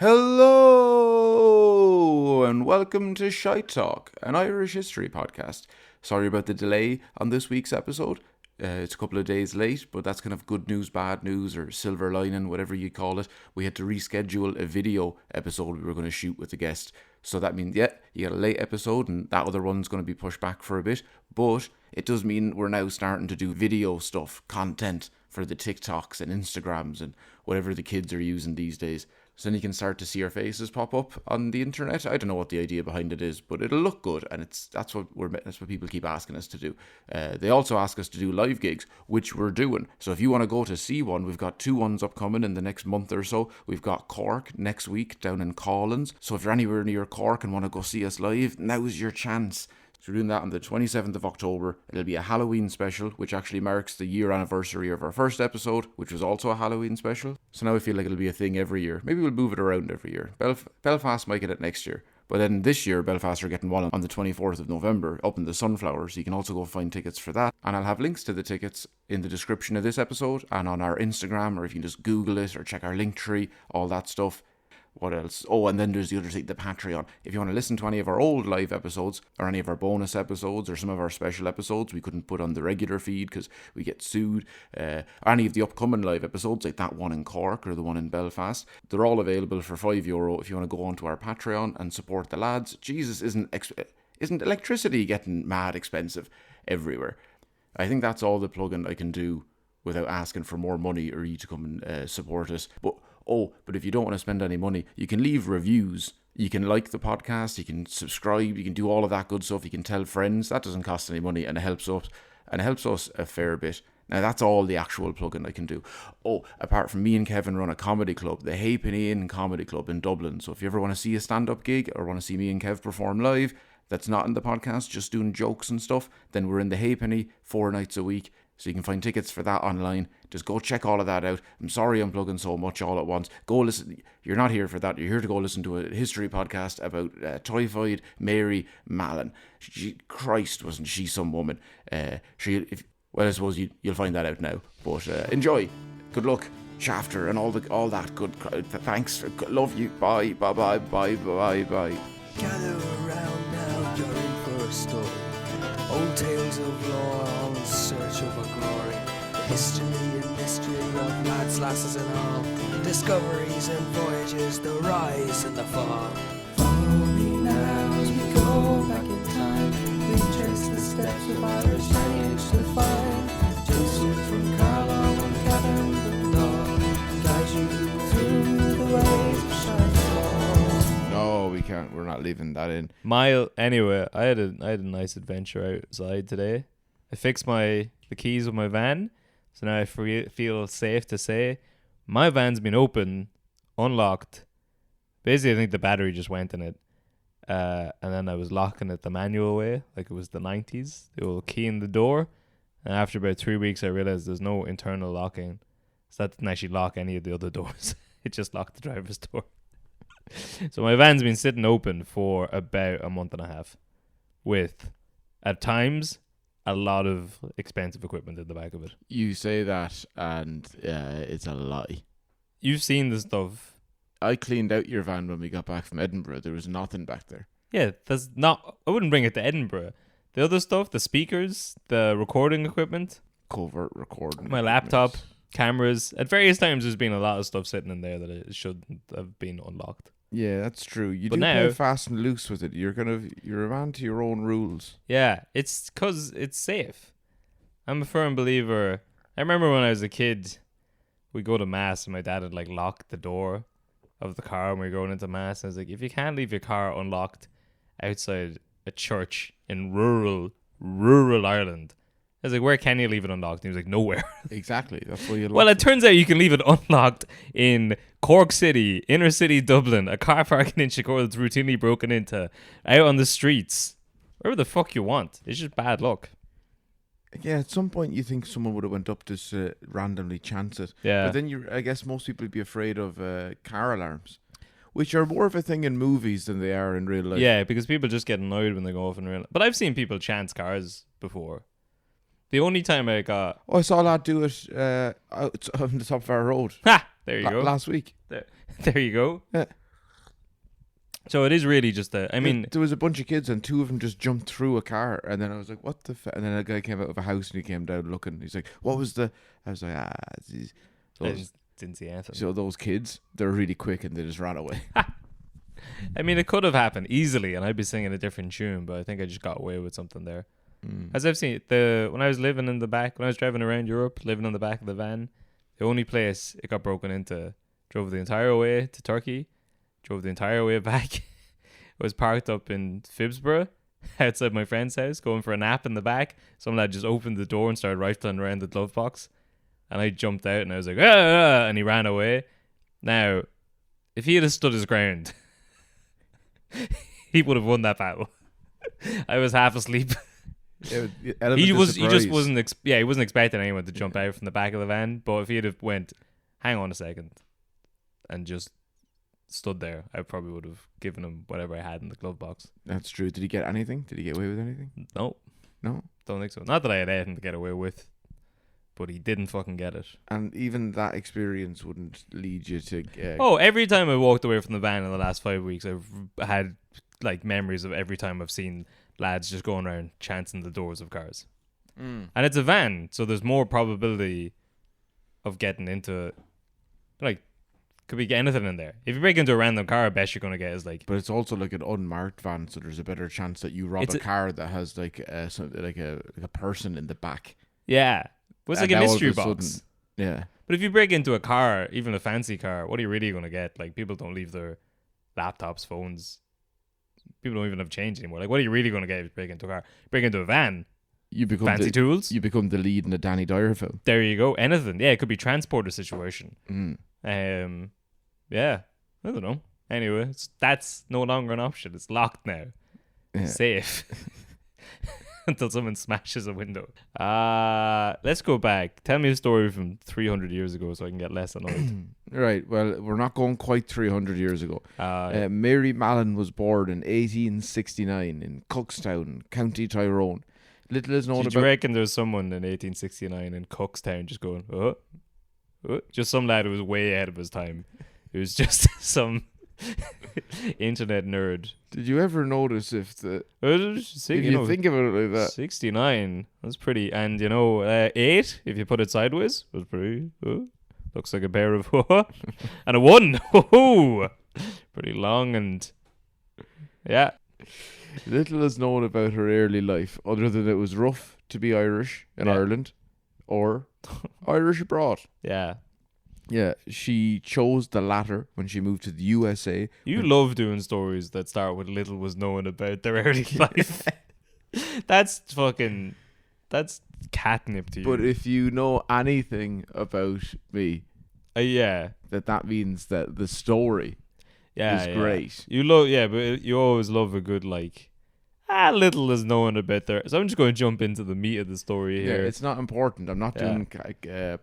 Hello and welcome to Shite Talk, an Irish history podcast. Sorry about the delay on this week's episode. It's a couple of days late, but that's kind of good news, bad news, or silver lining, whatever you call it. We had to reschedule a video episode we were going to shoot with a guest. So that means, you got a late episode and that other one's going to be pushed back for a bit. But it does mean we're now starting to do video stuff, content for the TikToks and Instagrams and whatever the kids are using these days. So then you can start to see our faces pop up on the internet. I don't know what the idea behind it is, but it'll look good, and that's what people keep asking us to do. They also ask us to do live gigs, which we're doing. So if you want to go to see one, we've got 2 ones upcoming in the next month or so. We've got Cork next week down in Collins. So if you're anywhere near Cork and want to go see us live, now's your chance. So we're doing that on the 27th of October. It'll be a Halloween special, which actually marks the year anniversary of our first episode, which was also a Halloween special. So now I feel like it'll be a thing every year. Maybe we'll move it around every year. Belfast might get it next year. But then this year, Belfast are getting one on the 24th of November up in the Sunflower, so you can also go find tickets for that. And I'll have links to the tickets in the description of this episode and on our Instagram, or if you can just Google it or check our link tree, all that stuff. What else? Oh, and then there's the other thing, the Patreon. If you want to listen to any of our old live episodes or any of our bonus episodes or some of our special episodes we couldn't put on the regular feed because we get sued, any of the upcoming live episodes like that one in Cork or the one in Belfast, they're all available for €5 if you want to go onto our Patreon and support the lads. Jesus, isn't electricity getting mad expensive everywhere? I think that's all the plugging I can do without asking for more money or you to come and support us. But if you don't want to spend any money, you can leave reviews. You can like the podcast, you can subscribe, you can do all of that good stuff. You can tell friends. That doesn't cost any money and it helps us a fair bit. Now that's all the actual plug-in I can do. Oh, apart from me and Kevin run a comedy club, the Halfpenny Inn Comedy Club in Dublin. So if you ever want to see a stand-up gig or want to see me and Kev perform live, that's not in the podcast, just doing jokes and stuff, then we're in the Halfpenny 4 nights a week. So you can find tickets for that online. Just go check all of that out. I'm sorry I'm plugging so much all at once. Go listen. You're not here for that. You're here to go listen to a history podcast about Typhoid, Mary Mallon. Christ, wasn't she some woman? I suppose you'll find that out now. But enjoy. Good luck. Shafter and all that good. Thanks. Love you. Bye. Bye. Bye. Bye. Bye. Bye. Gather around now. You're in for a story. Old tales of lore, all in search of a glory. The history and mystery of lads, lasses and all. Discoveries and voyages, the rise and the fall. Follow me now as we go back in time. We trace the steps of Irish lineage to find. Joseph from Carlow and Catherine the Dawn guide you through the ways of Shite. No, we can't. We're not leaving that in. Anyway, I had a nice adventure outside today. I fixed the keys of my van, so now I feel safe to say my van's been open, unlocked. Basically, I think the battery just went in it, and then I was locking it the manual way, like it was the 90s. The old key in the door, and after about 3 weeks, I realized there's no internal locking, so that didn't actually lock any of the other doors. It just locked the driver's door. So my van's been sitting open for about a month and a half with, at times, a lot of expensive equipment in the back of it. You say that and it's a lie. You've seen the stuff. I cleaned out your van when we got back from Edinburgh. There was nothing back there. Yeah, I wouldn't bring it to Edinburgh. The other stuff, the speakers, the recording equipment. Covert recording. My laptop, cameras. At various times there's been a lot of stuff sitting in there that it shouldn't have been unlocked. Yeah, that's true. You but do now, play fast and loose with it. You're a man to your own rules. Yeah, it's because it's safe. I'm a firm believer. I remember when I was a kid, we'd go to mass and my dad would lock the door of the car when we were going into mass. And I was like, if you can't leave your car unlocked outside a church in rural Ireland, I was like, where can you leave it unlocked? And he was like, nowhere. Exactly. That's why you Well, it turns out you can leave it unlocked in Cork City, inner city Dublin, a car parking in Chicago that's routinely broken into, out on the streets, wherever the fuck you want. It's just bad luck. Yeah, at some point you think someone would have went up to randomly chance it. Yeah. But then I guess most people would be afraid of car alarms, which are more of a thing in movies than they are in real life. Yeah, because people just get annoyed when they go off in real life. But I've seen people chance cars before. The only time I got... Oh, I saw a lad do it out on the top of our road. Ha! There you go. Last week. There you go. Yeah. So it is really just a. I mean, there was a bunch of kids and two of them just jumped through a car, and then I was like, "What the?" And then a guy came out of a house and he came down looking. He's like, "What was the?" I was like, these, I those, just didn't see anything. so those kids, they're really quick and they just ran away." I mean, it could have happened easily, and I'd be singing a different tune, but I think I just got away with something there. As I've seen when I was living in the back, when I was driving around Europe, living on the back of the van, the only place it got broken into, drove the entire way to Turkey, drove the entire way back, was parked up in Phibsborough, outside my friend's house, going for a nap in the back. Some lad just opened the door and started rifling around the glove box, and I jumped out and I was like, ah, and he ran away. Now, if he had stood his ground, he would have won that battle. I was half asleep. He just wasn't he wasn't expecting anyone to jump out from the back of the van, but if he had went, hang on a second, and just stood there, I probably would have given him whatever I had in the glove box. That's true. Did he get anything? Did he get away with anything? No, don't think so. Not that I had anything to get away with, but he didn't fucking get it. And even that experience wouldn't lead you to every time I walked away from the van in the last 5 weeks, I've had like memories of every time I've seen lads just going around chancing the doors of cars. And it's a van, so there's more probability of getting into, like, could be anything in there. If you break into a random car, best you're going to get is like... But it's also like an unmarked van, so there's a better chance that you rob a car that has like a person in the back. Yeah. But it's like a mystery box. Yeah. But if you break into a car, even a fancy car, what are you really going to get? Like, people don't leave their laptops, phones. People don't even have change anymore. Like, what are you really going to get if you break into a car? Break into a van. You become fancy tools. You become the lead in a Danny Dyer film. There you go. Anything. Yeah, it could be transporter situation. Yeah. I don't know. Anyway, that's no longer an option. It's locked now. Yeah. Safe. Until someone smashes a window. Let's go back. Tell me a story from 300 years ago so I can get less annoyed. Right. Well, we're not going quite 300 years ago. Yeah. Mary Mallon was born in 1869 in Cookstown, County Tyrone. Little is known about... Do you reckon there's someone in 1869 in Cookstown just going, oh? Just some lad who was way ahead of his time. It was just some internet nerd. Did you ever notice if the... if you think about it like that. 69, that's pretty. And, 8, if you put it sideways, was pretty... looks like a pair of... and a 1. Pretty long and... Yeah. Little is known about her early life, other than it was rough to be Irish in Ireland or Irish abroad. Yeah. Yeah, she chose the latter when she moved to the USA. You love doing stories that start with little was known about their early life. That's catnip to you. But if you know anything about me, that means that the story is great. But you always love a good little is known about there. So I'm just going to jump into the meat of the story here. Yeah, it's not important. I'm not doing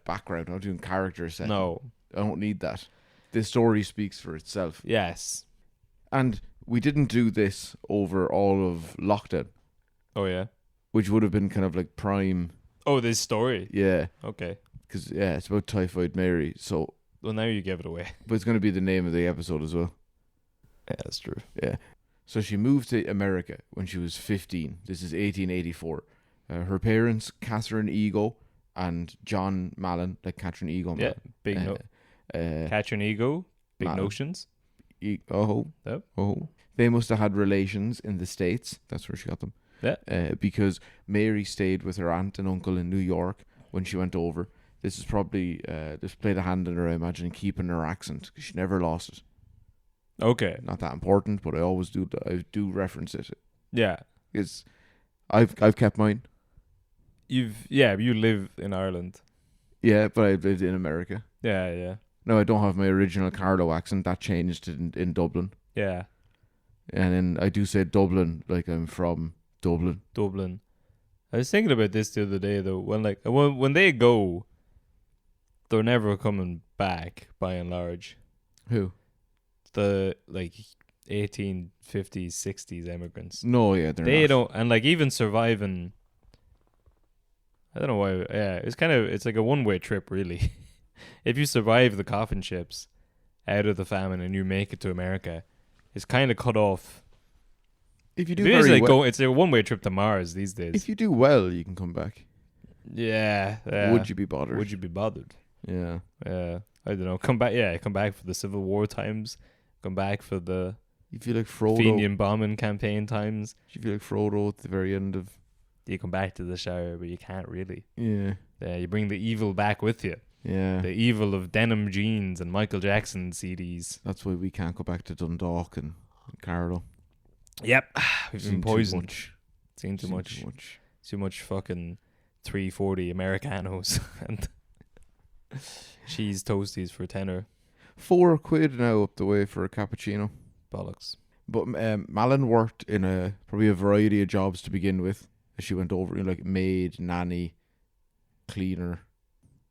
background. I'm not doing character setting. No. I don't need that. The story speaks for itself. Yes. And we didn't do this over all of lockdown. Oh, yeah? Which would have been kind of like prime. Oh, this story? Yeah. Okay. Because, it's about Typhoid Mary. So. Well, now you give it away. But it's going to be the name of the episode as well. Yeah, that's true. Yeah. So she moved to America when she was 15. This is 1884. Her parents, Catherine Ego and John Mallon, like Catherine Ego. Yeah, big Catherine Ego, big Mallon. notions. Yep. Oh. They must have had relations in the States. That's where she got them. Yeah. Because Mary stayed with her aunt and uncle in New York when she went over. This is probably, this played a hand in her, I imagine, in keeping her accent, because she never lost it. Okay. Not that important, but I always do. I do reference it. Yeah. Because I've kept mine. You live in Ireland. Yeah, but I've lived in America. Yeah. No, I don't have my original Carlow accent. That changed in Dublin. Yeah. And then I do say Dublin like I'm from Dublin. Dublin. I was thinking about this the other day though. When they go, they're never coming back by and large. Who? The 1850s, 60s immigrants. No, yeah, they don't, and even surviving. I don't know why. Yeah, it's like a one-way trip, really. If you survive the coffin ships out of the famine and you make it to America, is kind of cut off. If you do It is very like well, it's a one-way trip to Mars these days. if you do well, you can come back. Yeah. Would you be bothered? Would you be bothered? Yeah. I don't know. Come back. Yeah, come back for the Civil War times. Come back for the You feel like Frodo. Fenian bombing campaign times. You feel like Frodo at the very end of. You come back to the shower, but you can't really. Yeah. Yeah, you bring the evil back with you. Yeah. The evil of denim jeans and Michael Jackson CDs. That's why we can't go back to Dundalk and Carlow. Yep. We've been Seen poisoned. Too much. Seen too Seen much. Too much. Too much fucking 340 Americanos and cheese toasties for £10. £4 now up the way for a cappuccino. Bollocks. But Mallon worked in probably a variety of jobs to begin with. As she went over, like maid, nanny, cleaner.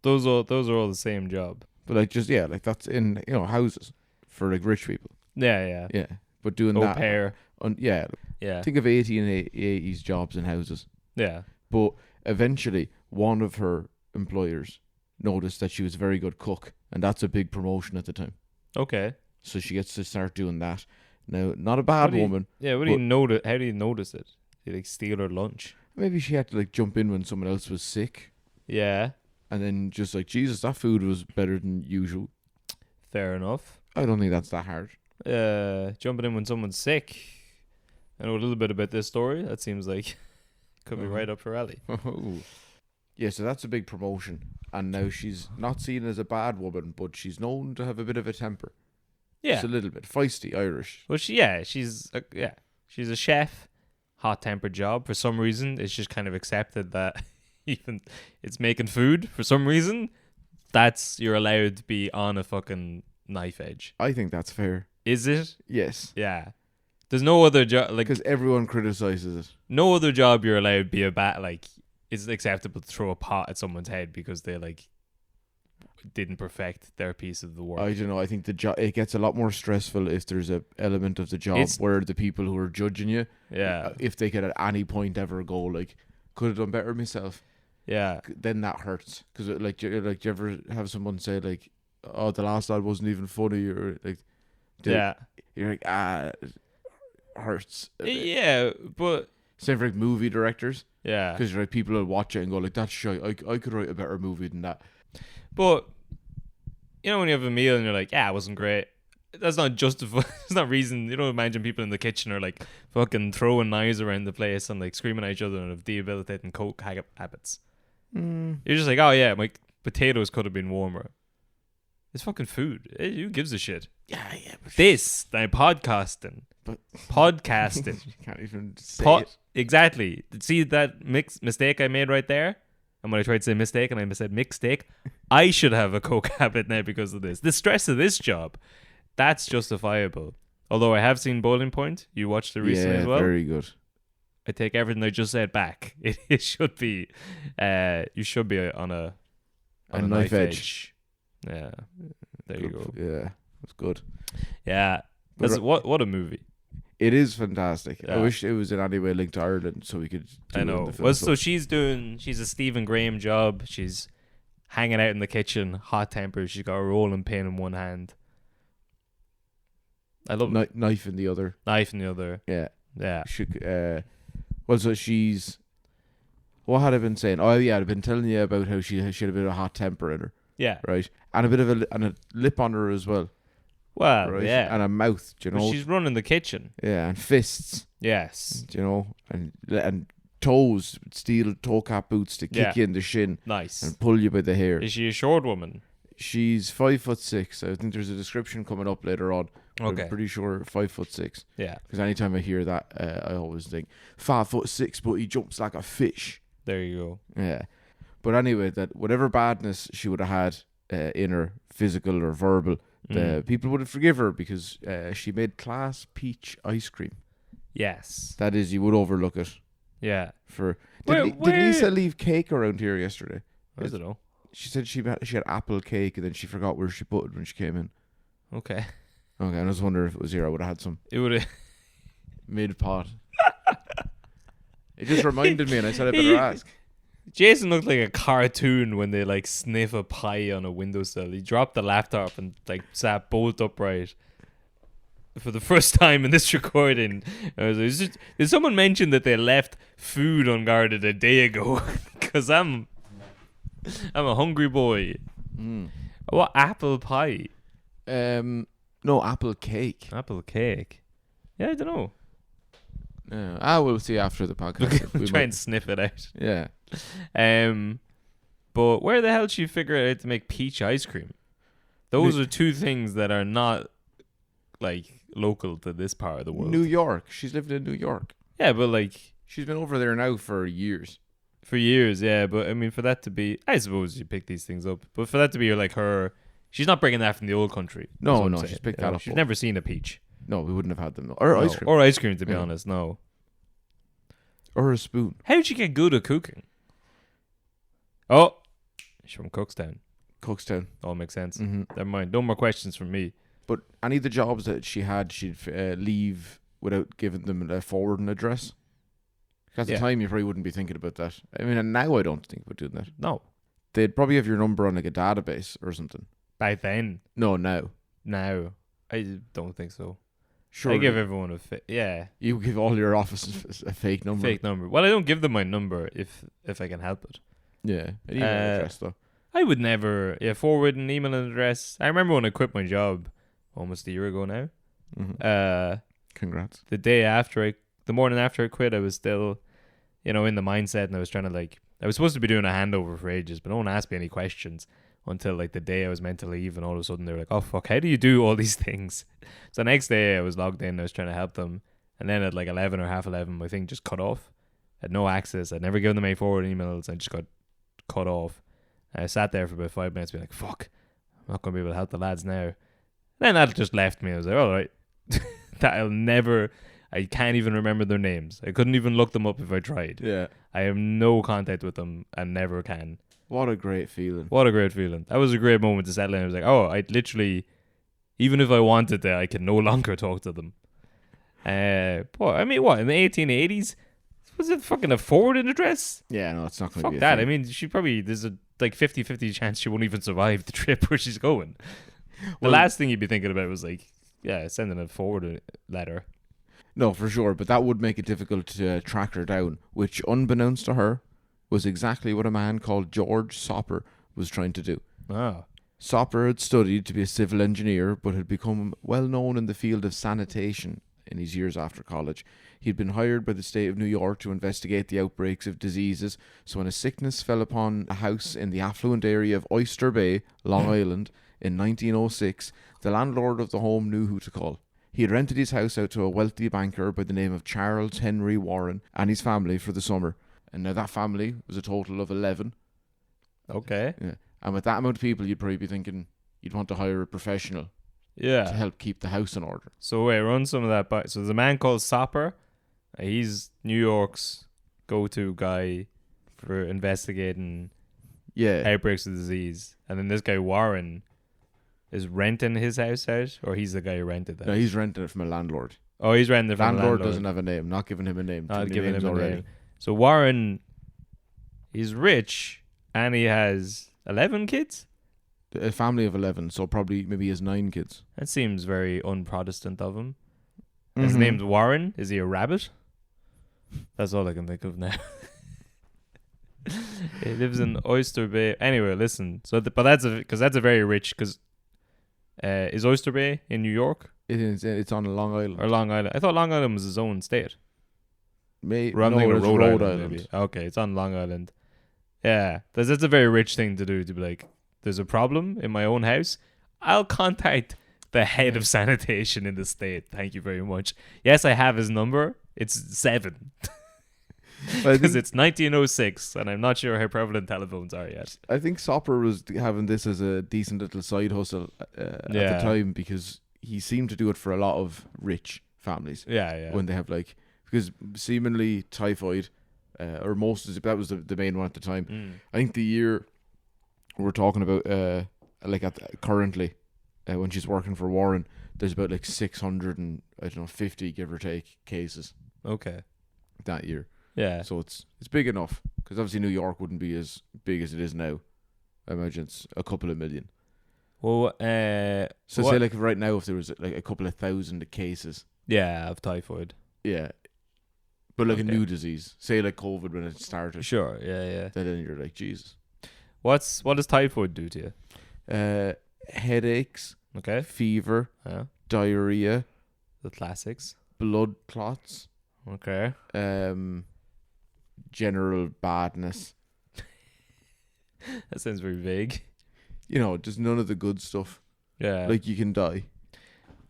Those are all the same job. But like like that's in houses for like rich people. Yeah. Yeah, but doing Au that. pair. Yeah, Yeah. think of 80 and 80s jobs in houses. Yeah. But eventually, one of her employers noticed that she was a very good cook, and that's a big promotion at the time. Okay. So she gets to start doing that. Now, not a bad woman. Yeah, what do you notice? How do you notice it? Do you like steal her lunch? Maybe she had to like jump in when someone else was sick, Yeah. and then just like, Jesus, that food was better than usual. Fair enough. I don't think that's that hard. Jumping in when someone's sick. I know a little bit about this story. That seems like could be right up her alley. Yeah, so that's a big promotion, and now she's not seen as a bad woman, but she's known to have a bit of a temper. Yeah. Just a little bit feisty, Irish. Well, she's a chef. Hot-tempered job. For some reason, it's just kind of accepted that even it's making food. For some reason, you're allowed to be on a fucking knife edge. I think that's fair. Is it? Yes. Yeah. There's no other job Because everyone criticizes it. no other job you're allowed to be a bat it's acceptable to throw a pot at someone's head because they didn't perfect their piece of the work. I don't know. I think the job it gets a lot more stressful if there's a element of the job where the people who are judging you, if they could at any point ever go like, could have done better myself. Yeah. Then that hurts because do you ever have someone say like, oh, the last ad wasn't even funny, or like, Yeah. you're like, it hurts. Yeah, but Same for like movie directors. yeah. Because like people will watch it and go like, that's shite. I could write a better movie than that. But when you have a meal and you're like, yeah, it wasn't great. That's not justified. It's not reason. You don't imagine people in the kitchen are like fucking throwing knives around the place and like screaming at each other and have debilitating coke habits. You're just like, oh yeah, my potatoes could have been warmer. It's fucking food. Who gives a shit? Yeah. But Podcasting. But Podcasting. you can't even say it. Exactly. See that mistake I made right there? And when I tried to say mistake and I said mixtake, I should have a coke habit now because of this. The stress of this job, that's justifiable. Although I have seen Boiling Point. You watched it recently as well. Very good. I take everything I just said back. It should be, you should be on a knife edge. Yeah. There you go. Yeah. That's good. Yeah. What a movie. It is fantastic. Yeah. I wish it was in any way linked to Ireland so we could do I it know. in the film. Well, so she's a Stephen Graham job. She's hanging out in the kitchen, hot tempered. She's got a rolling pin in one hand. I love knife in the other. Knife in the other. Yeah. Yeah. So she's. What had I been saying? Oh yeah, I've been telling you about how she had a bit of a hot temper in her. Yeah. Right, and a bit of a lip on her as well. Well, right? yeah. And a mouth, do you know. But she's running the kitchen. Yeah, and fists. Yes. Do you know, and toes, steel toe cap boots to kick you in the shin. Nice. And pull you by the hair. Is she a short woman? She's 5'6". I think there's a description coming up later on. Okay. I'm pretty sure 5'6". Yeah. Because anytime I hear that, I always think 5'6", but he jumps like a fish. There you go. Yeah. But anyway, that whatever badness she would have had in her, physical or verbal, the people would forgive her because she made class peach ice cream. Yes. That is, you would overlook it. Yeah. Did Lisa leave cake around here yesterday? I don't know. She said she had apple cake and then she forgot where she put it when she came in. Okay. I was wondering if it was here. I would have had some. It would have mid-pot. It just reminded me and I said I better ask. Jason looked like a cartoon when they like sniff a pie on a windowsill. He dropped the laptop and like sat bolt upright. for the first time in this recording. Did someone mention that they left food unguarded a day ago? Because I'm a hungry boy. What, apple pie? No, apple cake. Apple cake. Yeah, I don't know. We'll see after the podcast. We'll try and sniff it out. Yeah. But where the hell did she figure it out to make peach ice cream? Those are two things that are not like local to this part of the world. New York. She's lived in New York. Yeah, but like she's been over there now for years. For years, yeah. But I mean, for that to be, I suppose you pick these things up. But for that to be like her, she's not bringing that from the old country. No, she's picked that up. She's never seen a peach. No, we wouldn't have had them. Or ice cream. Or ice cream, to be honest. No. Or a spoon. How did she get good at cooking? Oh, she's from Cookstown. All makes sense. Mm-hmm. Never mind. No more questions from me. But any of the jobs that she had, she'd leave without giving them a forwarding address. At the time, you probably wouldn't be thinking about that. I mean, and now I don't think about doing that. No. They'd probably have your number on like a database or something. Back then? No, now. Now. I don't think so. Sure. I give everyone a You give all your offices a fake number. Fake number. Well, I don't give them my number if I can help it. Yeah. An email address, though. I would never forward an email address. I remember when I quit my job almost a year ago now. Mm-hmm. Congrats. The morning after I quit, I was still, in the mindset, and I was trying to I was supposed to be doing a handover for ages, but no one asked me any questions until the day I was meant to leave, and all of a sudden they were like, "Oh fuck, how do you do all these things?" So the next day I was logged in, I was trying to help them, and then at 11 or half 11, my thing just cut off. I had no access. I'd never given them any forward emails. I just got cut off. And I sat there for about 5 minutes, being like, "Fuck, I'm not gonna be able to help the lads now." And then that just left me. I was like, "All right, I can't even remember their names. I couldn't even look them up if I tried. Yeah. I have no contact with them and never can." What a great feeling. That was a great moment to settle in. I was like, oh, I'd literally, even if I wanted to, I can no longer talk to them. But I mean, what, in the 1880s? Was it fucking a forwarding address? Yeah, no, it's not going to be Fuck that. I mean, there's a 50-50 chance she won't even survive the trip where she's going. The last thing you'd be thinking about was sending a forwarded letter. No, for sure, but that would make it difficult to track her down, which, unbeknownst to her, was exactly what a man called George Soper was trying to do. Oh. Soper had studied to be a civil engineer, but had become well known in the field of sanitation in his years after college. He'd been hired by the state of New York to investigate the outbreaks of diseases, so when a sickness fell upon a house in the affluent area of Oyster Bay, Long Island, in 1906, the landlord of the home knew who to call. He had rented his house out to a wealthy banker by the name of Charles Henry Warren and his family for the summer. And now that family was a total of 11. Okay. Yeah. And with that amount of people, you'd probably be thinking you'd want to hire a professional to help keep the house in order. So wait, run some of that by. So there's a man called Soper. He's New York's go-to guy for investigating outbreaks of disease. And then this guy Warren is renting his house out, or he's the guy who rented that? No, he's renting it from a landlord. Oh, he's renting it from a landlord. Landlord doesn't have a name. Not giving him a name. Not giving him a name. So Warren, he's rich, and he has 11 kids? A family of 11, so probably maybe he has 9 kids. That seems very un-Protestant of him. His name's Warren. Is he a rabbit? That's all I can think of now. He lives in Oyster Bay. Anyway, listen. So, but that's a very rich. Because is Oyster Bay in New York? It is. It's on Long Island. Or Long Island. I thought Long Island was his own state. Rhode Island. Island. Maybe. Okay, it's on Long Island. Yeah, that's a very rich thing to do. To be like, there's a problem in my own house. I'll contact the head of sanitation in the state. Thank you very much. Yes, I have his number. It's 7. Because it's 1906, and I'm not sure how prevalent telephones are yet. I think Soper was having this as a decent little side hustle at the time, because he seemed to do it for a lot of rich families. Yeah. When they have because seemingly Typhoid, or that was the main one at the time. I think the year we're talking about, currently, when she's working for Warren, there's about 650, give or take, cases. Okay. That year. Yeah. So it's big enough, because obviously New York wouldn't be as big as it is now. I imagine it's a couple of million. Well, So what- say like right now, if there was like a couple of thousand cases, yeah, of typhoid. yeah, but like a Okay. new disease, say like COVID when it started, Sure, yeah. then you're like, Jesus. What does typhoid do to you? Headaches, Okay. fever, Yeah. diarrhea, The classics. blood clots, Okay. general badness. That sounds very vague. You know, just none of the good stuff. Yeah. Like you can die.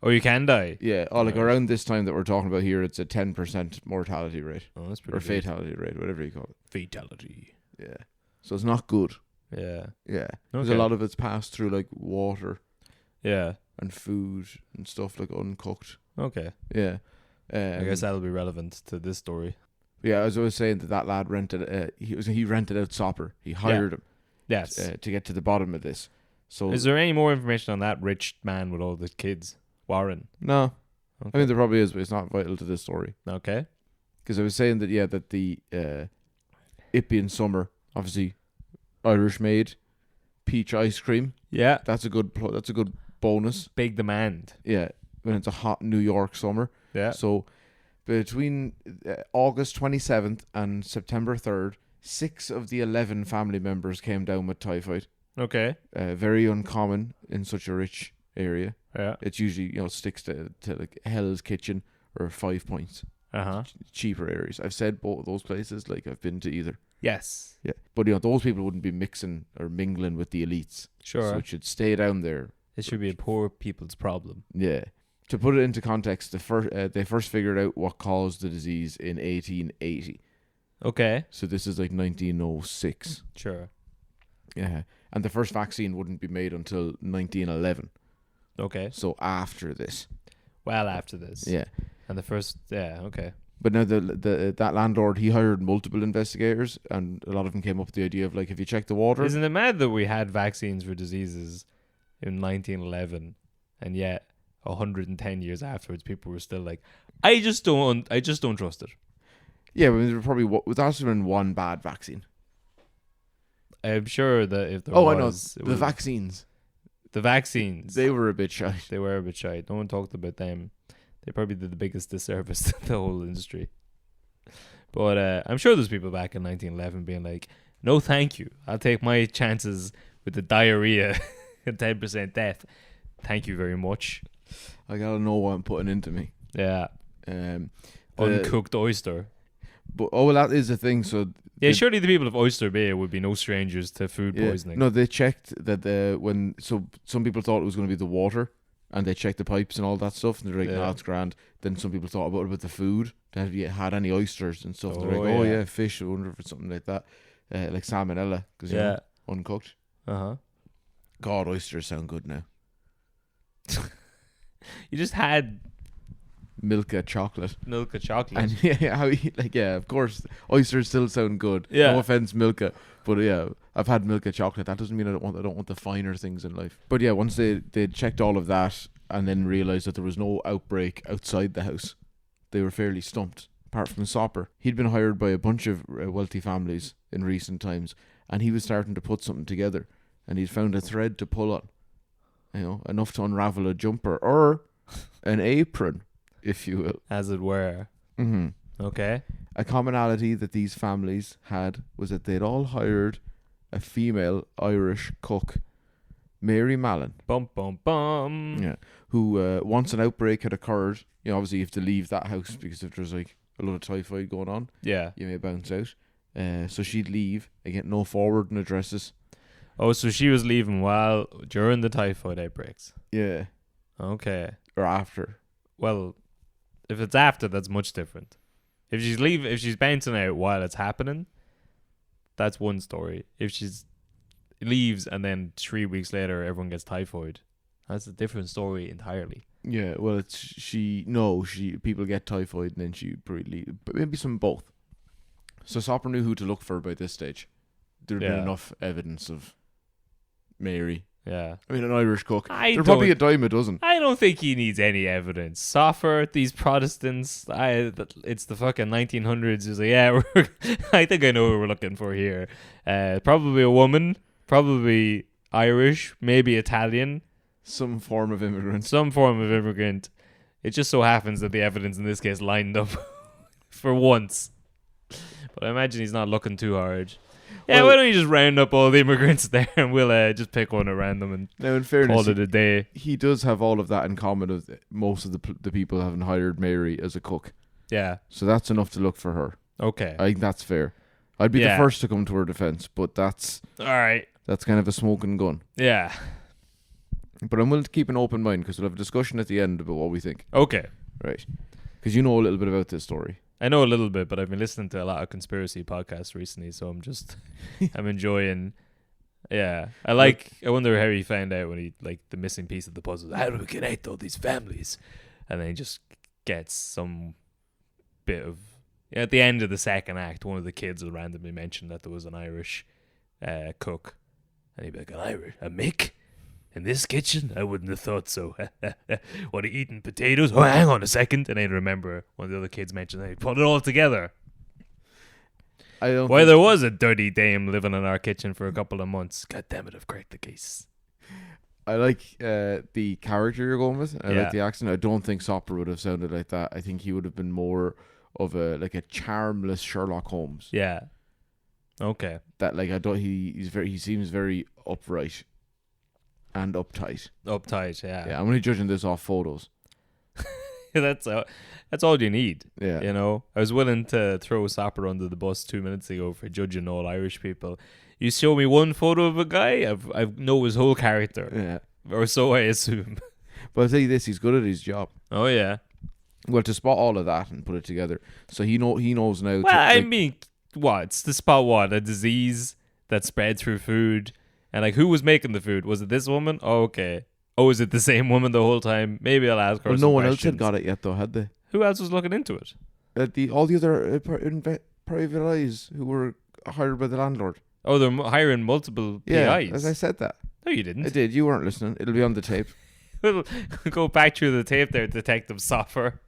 or you can die. Yeah. Oh, like Right. around this time that we're talking about here, it's a 10% mortality rate Oh, that's pretty or good. fatality rate, whatever you call it. Fatality. Yeah. So it's not good. Yeah. Yeah. Because Okay. a lot of it's passed through like water Yeah. and food and stuff like uncooked. Okay. Yeah. I guess that'll be relevant to this story. Yeah, as I was saying, that lad rented. He rented out Sopper. He hired him Yes. to get to the bottom of this. So Is there any more information on that rich man with all the kids, Warren? no, Okay. I mean there probably is, but it's not vital to this story. Okay. Because I was saying that that the Ippian summer, obviously Irish made peach ice cream. Yeah. That's a good bonus. Big demand. Yeah, when it's a hot New York summer. Yeah. So between August 27th and September 3rd, 6 of the 11 family members came down with typhoid. Okay. Very uncommon in such a rich area. Yeah. It's usually sticks to like Hell's Kitchen or 5 Points, Uh-huh. cheaper areas. I've said both of those places. Like I've been to either. Yes. Yeah, but those people wouldn't be mixing or mingling with the elites. Sure. So it should stay down there. It should be a poor people's problem. Yeah. To put it into context, they first figured out what caused the disease in 1880. Okay. So this is like 1906. Sure. Yeah. And the first vaccine wouldn't be made until 1911. Okay. So after this. Well, after this. Yeah. And the first, yeah, okay. But now that landlord, he hired multiple investigators, and a lot of them came up with the idea of like, if you check the water. Isn't it mad that we had vaccines for diseases in 1911 and yet 110 years afterwards people were still like, I just don't trust it. Yeah, but there were probably that's been one bad vaccine. I'm sure that if there I know was, it the was- vaccines. the vaccines, They were a bit shy. they were a bit shy. No one talked about them. They probably did the biggest disservice to the whole industry. But I'm sure there's people back in 1911 being like, no thank you, I'll take my chances with the diarrhea and 10% death. Thank you very much. I gotta know what I'm putting into me. Yeah. The- Uncooked oyster. But that is the thing. So Yeah, the- surely the people of Oyster Bay would be no strangers to food poisoning. No, they checked that some people thought it was going to be the water, and they checked the pipes and all that stuff, and they're like, Yeah. no, it's grand. Then some people thought about the food. Have you had any oysters and stuff? They're Oh, like, oh yeah. yeah, fish. I wonder if it's something like that, like salmonella, because Yeah. uncooked. Uh-huh. God, oysters sound good now. You just had Milka chocolate, milk of chocolate. and of course, oysters still sound good. Yeah. No offense, Milka, but yeah, I've had Milka chocolate. That doesn't mean I don't want the finer things in life. But yeah, once they checked all of that and then realized that there was no outbreak outside the house, they were fairly stumped. Apart from Sopper, he'd been hired by a bunch of wealthy families in recent times, and he was starting to put something together, and he'd found a thread to pull on, enough to unravel a jumper or an apron, if you will. As it were. Mm-hmm. Okay. A commonality that these families had was that they'd all hired a female Irish cook, Mary Mallon. Bum, bum, bum. Yeah, who once an outbreak had occurred, obviously you have to leave that house because if there's like a lot of typhoid going on, Yeah. you may bounce out. So she'd leave and get no forwarding addresses. Oh, so she was leaving during the typhoid outbreaks. Yeah, Okay. or after. Well, if it's after, that's much different. If she's bouncing out while it's happening, that's one story. If she's leaves and then 3 weeks later everyone gets typhoid, that's a different story entirely. Yeah, well, it's people get typhoid and then she probably leave, but maybe some both. So Sopper knew who to look for by this stage. There'd been Yeah. enough evidence of Mary. Yeah. I mean, an Irish cook. I They're probably a don't- dime a dozen. I don't think he needs any evidence. Soffer, these Protestants, it's the fucking 1900s. He's like, I think I know what we're looking for here. Probably a woman, probably Irish, maybe Italian, Some form of immigrant. some form of immigrant. It just so happens that the evidence in this case lined up for once. But I imagine he's not looking too hard. Yeah, Well- why don't you just round up all the immigrants there and we'll just pick one at random and Now, in fairness, call it a day. he does have all of that in common. Of most of the people haven't hired Mary as a cook, Yeah. so that's enough to look for her. Okay. I think that's fair. I'd be Yeah. the first to come to her defense, but that's All right. kind of a smoking gun. Yeah. But I'm willing to keep an open mind because we'll have a discussion at the end about what we think, Okay. right? Because you know a little bit about this story. I know a little bit, but I've been listening to a lot of conspiracy podcasts recently, so I'm enjoying. Yeah, I wonder how he found out when he the missing piece of the puzzle. How do we connect all these families? And then he just gets some bit of at the end of the second act. One of the kids will randomly mention that there was an Irish cook, and he'd be like, a Mick. In this kitchen? I wouldn't have thought so. What, are you eating potatoes? Oh, hang on a second. And then remember one of the other kids mentioned they put it all together. I don't. Why there was a dirty dame living in our kitchen for a couple of months. God damn it, I've cracked the case. I like the character you're going with. I Yeah. like the accent. I don't think Soper would have sounded like that. I think he would have been more of a charmless Sherlock Holmes. Yeah. Okay. That he seems very upright and uptight. Uptight, Yeah, yeah. I'm only judging this off photos. That's all you need. Yeah. You know, I was willing to throw Soper under the bus 2 minutes ago for judging all Irish people. You show me one photo of a guy, I know his whole character, Yeah. or so I assume. But I'll tell you this, he's good at his job. Oh yeah. Well, to spot all of that and put it together. So he knows now. Well, I mean, what? It's to spot what? A disease that spread through food. And who was making the food? Was it this woman? Oh, okay. Oh, is it the same woman the whole time? Maybe I'll ask her. Well, some no one else questions. had got it yet, though, had they? Who else was looking into it? All the other private eyes who were hired by the landlord. Oh, they're hiring multiple Yeah, PIs. as I said that. No, you didn't. I did. You weren't listening. It'll be on the tape. We'll go back through the tape there, Detective Soffer.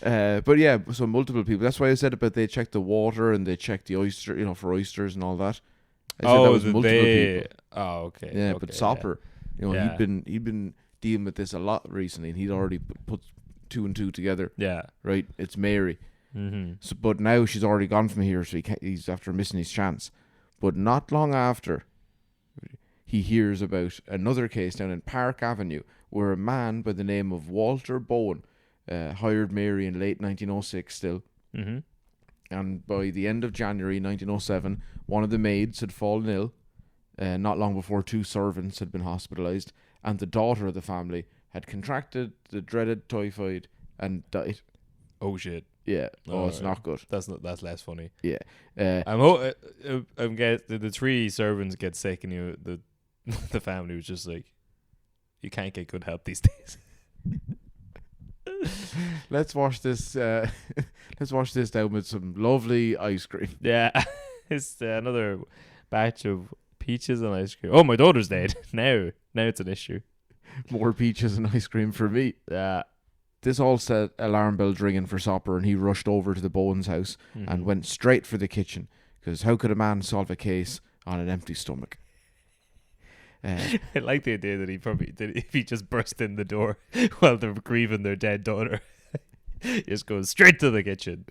But yeah, so multiple people. That's why I said about they checked the water and they checked the oyster, for oysters and all that. I said that was multiple people. Oh, okay. Yeah, okay, but Soper, Yeah. he'd been dealing with this a lot recently, and he'd already put two and two together. Yeah. Right, it's Mary. Mm-hmm. So, but now she's already gone from here, so he's after missing his chance. But not long after, he hears about another case down in Park Avenue where a man by the name of Walter Bowen hired Mary in late 1906 still. Mm-hmm. And by the end of January 1907, one of the maids had fallen ill. Not long before, two servants had been hospitalised, and the daughter of the family had contracted the dreaded typhoid and died. Oh shit. Yeah. Oh, it's Alright. not good. That's less funny. Yeah. I'm guessing the three servants get sick, and the family was just like, you can't get good help these days. Let's wash this. Let's wash this down with some lovely ice cream. Yeah, it's another batch of peaches and ice cream. Oh, my daughter's dead. Now it's an issue. More peaches and ice cream for me. Yeah. This all set alarm bells ringing for Soper, and he rushed over to the Bowen's house and went straight for the kitchen. Because how could a man solve a case on an empty stomach? I like the idea that he probably did if he just burst in the door while they're grieving their dead daughter. He just goes straight to the kitchen.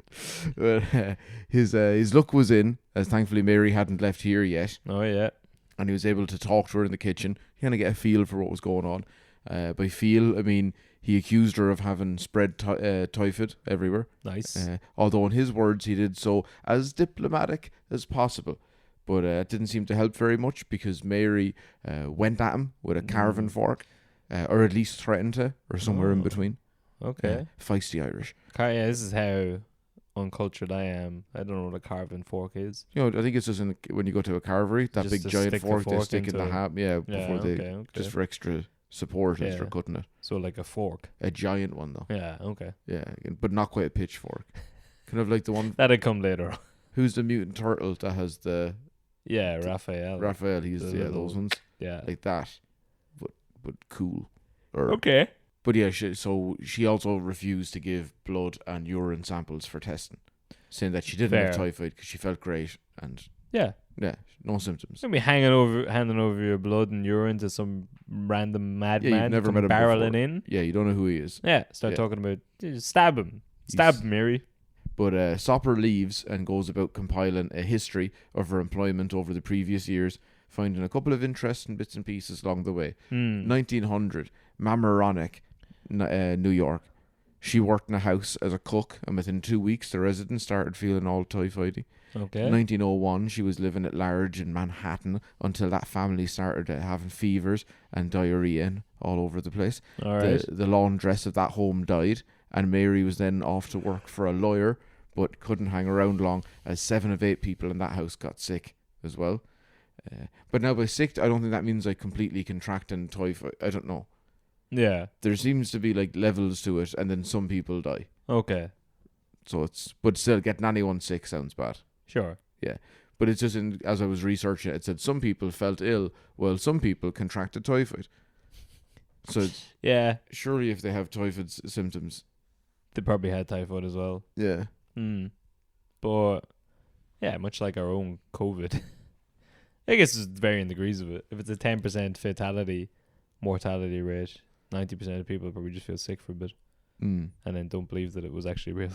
His luck was in, as thankfully Mary hadn't left here yet, Oh yeah. and he was able to talk to her in the kitchen, kind of get a feel for what was going on. By feel, I mean he accused her of having spread typhoid everywhere. Nice. Although in his words he did so as diplomatic as possible. But it didn't seem to help very much because Mary went at him with a carving fork, or at least threatened to, or somewhere in between. Okay. Feisty Irish. Yeah, this is how uncultured I am. I don't know what a carving fork is. I think it's just when you go to a carvery, that Just big to giant stick the fork they fork stick in into the it. ham. Yeah, before okay. just for extra support as Yeah. they're cutting it. So like a fork. A giant one though. Yeah, okay. Yeah, but not quite a pitchfork. Kind of like the one. That'd come later on. Who's the mutant turtle that has the Yeah, Raphael. Raphael? He's the those little- ones Yeah. like that, but cool. Or Okay. But yeah, she also refused to give blood and urine samples for testing, saying that she didn't have Fair. typhoid because she felt great and Yeah. Yeah, no symptoms. Don't be handing over your blood and urine to some random madman never come met him barreling before. in. Yeah, you don't know who he is. Yeah, start talking about stab him, Mary. But Sopper leaves and goes about compiling a history of her employment over the previous years, finding a couple of interesting bits and pieces along the way. 1900, Mamaroneck, New York. She worked in a house as a cook, and within 2 weeks, the residents started feeling all typhoidy. Okay. 1901, she was living at large in Manhattan until that family started having fevers and diarrhea all over the place. All right. The laundress of that home died, and Mary was then off to work for a lawyer, but couldn't hang around long as 7 of 8 people in that house got sick as well. But now by sick, I don't think that means like completely contracting typhoid. I don't know. Yeah. There seems to be like levels to it, and then some people die. Okay. So but still, getting anyone sick sounds bad. Sure. Yeah. But it's just, as I was researching it said some people felt ill, while some people contracted typhoid. So yeah, surely if they have typhoid symptoms, they probably had typhoid as well. Yeah. But yeah, much like our own COVID. I guess it's varying degrees of it. If it's a 10% mortality rate, 90% of people probably just feel sick for a bit. And then don't believe that it was actually real.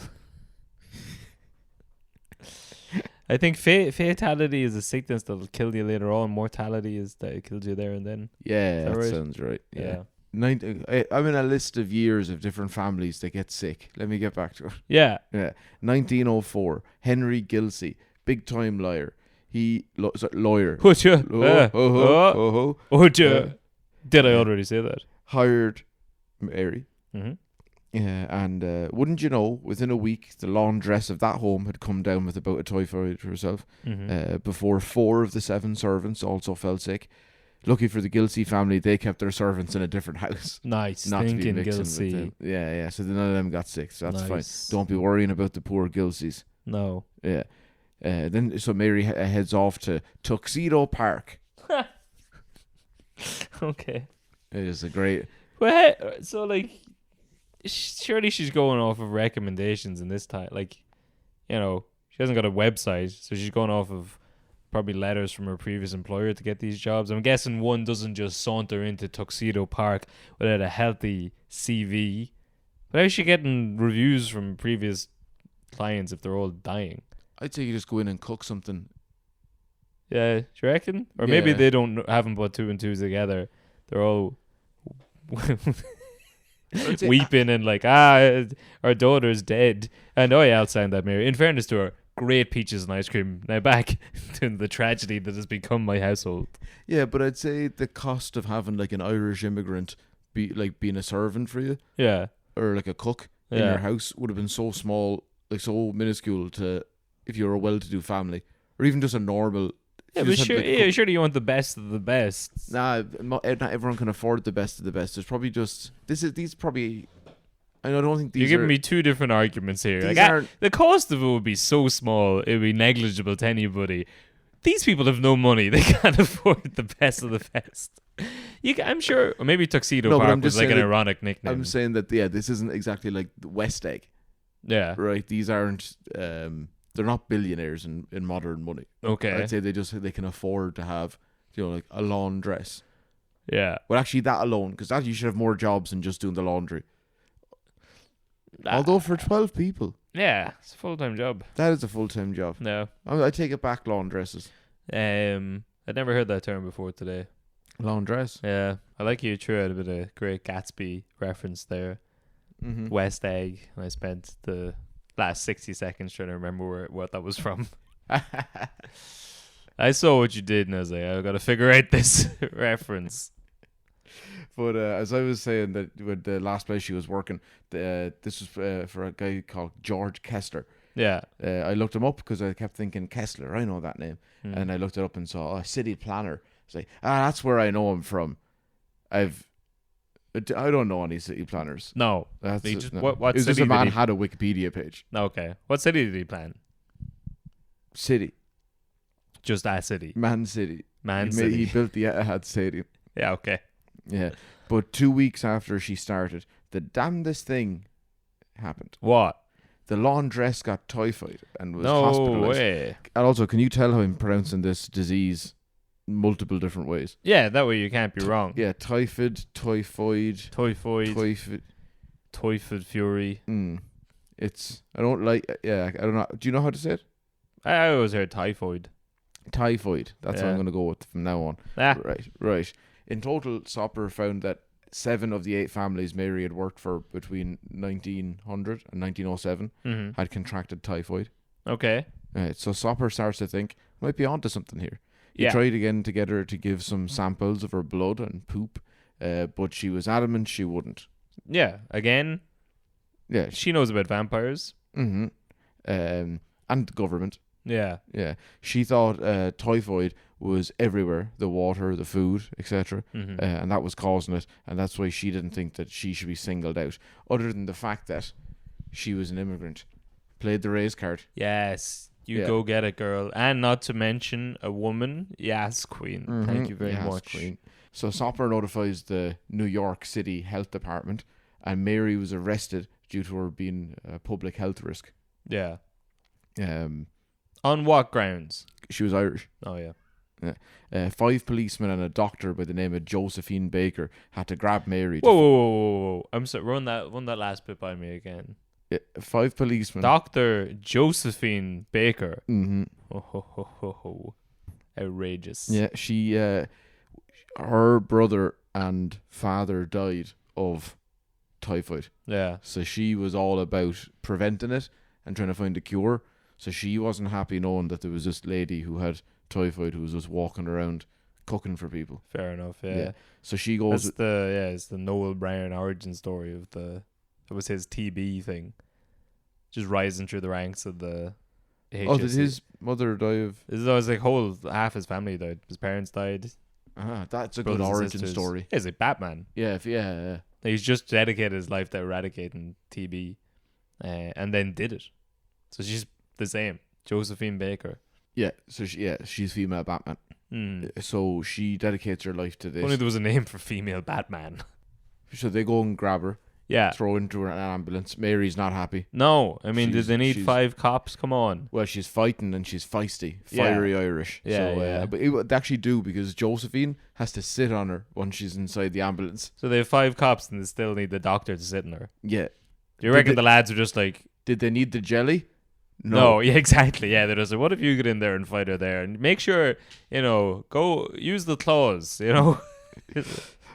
I think fatality is a sickness that'll kill you later on. Mortality is that it kills you there and then. Yeah, that right? sounds right. Yeah. I'm in a list of years of different families that get sick. Let me get back to it. Yeah. Yeah. 1904, Henry Gilsey, big time liar. Lawyer. Would you? Did I already say that? Hired Mary. Mm-hmm. Yeah, and wouldn't you know, within a week, the laundress of that home had come down with about a typhoid herself. Before 4 of the 7 servants also fell sick. Lucky for the Gilsey family, they kept their servants in a different house. Nice, not to be thinking mixing Gilsey. with them. Yeah, so none of them got sick, so that's Nice. fine. Don't be worrying about the poor Gilseys. No. Yeah. So Mary heads off to Tuxedo Park. Okay. It is a great... Well, so like, surely she's going off of recommendations in this time. Like, you know, she hasn't got a website, so she's going off of probably letters from her previous employer to get these jobs. I'm guessing one doesn't just saunter into Tuxedo Park without a healthy CV. But how's she getting reviews from previous clients if they're all dying? I'd say you just go in and cook something. Yeah, do you reckon? Or maybe they haven't put 2 and 2 together. They're all weeping and like, our daughter's dead. And I'll sign that, Mary. In fairness to her, great peaches and ice cream. Now back to the tragedy that has become my household. Yeah, but I'd say the cost of having like an Irish immigrant being a servant for you. Yeah. Or like a cook in your house would have been so small, like so minuscule to if you're a well-to-do family. Or even just a normal... Yeah, but surely you want the best of the best. Nah, not everyone can afford the best of the best. There's probably just... These probably... I don't think these You're giving me 2 different arguments here. These Like, the cost of it would be so small, it would be negligible to anybody. These people have no money. They can't afford the best of the best. I'm sure... Or maybe Tuxedo Park was like an ironic nickname. I'm saying that, this isn't exactly like the West Egg. Yeah. Right? These aren't... they're not billionaires in modern money. Okay. I'd say they can afford to have, like a laundress. Yeah. Well, actually, that alone, because that you should have more jobs than just doing the laundry. Although for 12 people. Yeah, it's a full-time job. That is a full-time job. No. I take it back, laundresses. I'd never heard that term before today. Laundress? Yeah. I like you threw out a bit of Great Gatsby reference there. Mm-hmm. West Egg. And I spent the last 60 seconds trying to remember what that was from. I saw what you did and I was like, I've got to figure out this reference. But as I was saying, that with the last place she was working, this was for a guy called George Kessler. Yeah. I looked him up because I kept thinking Kessler, I know that name. And I looked it up and saw a city planner. It's like, that's where I know him from. I don't know any city planners. No. That's no. It What was just city a man had a Wikipedia page. Okay. What city did he plan? City. Just that city. Man City. City. He built the Etihad Stadium. Yeah, okay. Yeah. But 2 weeks after she started, the damnedest thing happened. What? The laundress got typhoid and was No hospitalized. way. And also, can you tell how I'm pronouncing this disease multiple different ways? Yeah, that way you can't be wrong. Yeah, typhoid. Typhoid, typhoid fury. It's, I don't like, yeah, I don't know. Do you know how to say it? I always heard typhoid. Typhoid. That's what I'm going to go with from now on. Right. In total, Sopper found that 7 of the 8 families Mary had worked for between 1900 and 1907 had contracted typhoid. Okay. So Sopper starts to think, might be onto something here. He tried again to get her to give some samples of her blood and poop, but she was adamant she wouldn't. Yeah, again, Yeah. she knows about vampires. And the government. Yeah. Yeah. She thought typhoid was everywhere, the water, the food, etc. And that was causing it, and that's why she didn't think that she should be singled out, other than the fact that she was an immigrant. Played the race card. Yes. You go get it, girl. And not to mention a woman. Yes, queen. Thank you very much. Queen. So Sopper notifies the New York City Health Department, and Mary was arrested due to her being a public health risk. Yeah. On what grounds? She was Irish. Oh, yeah. 5 policemen and a doctor by the name of Josephine Baker had to grab Mary. Whoa. I'm sorry. Run that last bit by me again. 5 policemen. Dr. Josephine Baker. Mm-hmm. Outrageous. Yeah, she, her brother and father died of typhoid. Yeah. So she was all about preventing it and trying to find a cure. So she wasn't happy knowing that there was this lady who had typhoid who was just walking around cooking for people. Fair enough, yeah. So she goes... It's the Noel Bryan origin story of it was his TB thing. Just rising through the ranks of the HSC. Oh, did his mother die of... It was like half his family died. His parents died. That's a good origin story. He's like Batman. Yeah. He's just dedicated his life to eradicating TB, and then did it. So she's the same, Josephine Baker. Yeah, so she's female Batman. So she dedicates her life to this. Only there was a name for female Batman. So they go and grab her. Yeah. Throw into an ambulance. Mary's not happy. No, I mean, did they need 5 cops? Come on. Well, she's fighting and she's feisty, fiery Irish. Yeah. But they actually do, because Josephine has to sit on her when she's inside the ambulance. So they have 5 cops and they still need the doctor to sit in her. Yeah. Do you reckon the lads are just like... Did they need the jelly? No, yeah, exactly. Yeah, they're just like, what if you get in there and fight her there? And make sure, go use the claws,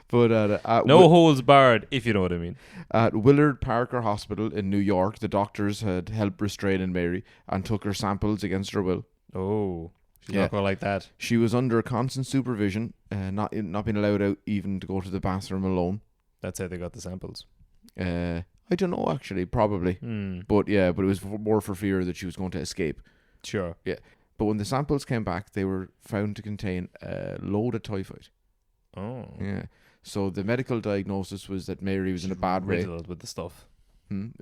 But no holds barred, if you know what I mean. At Willard Parker Hospital in New York, the doctors had helped restrain Mary and took her samples against her will. Oh, she's not going like that. She was under constant supervision, not being allowed out even to go to the bathroom alone. That's how they got the samples. I don't know, actually, probably. But it was more for fear that she was going to escape. Sure. Yeah. But when the samples came back, they were found to contain a load of typhoid. Oh. Yeah. So the medical diagnosis was that Mary was in a bad way. Riddled with the stuff.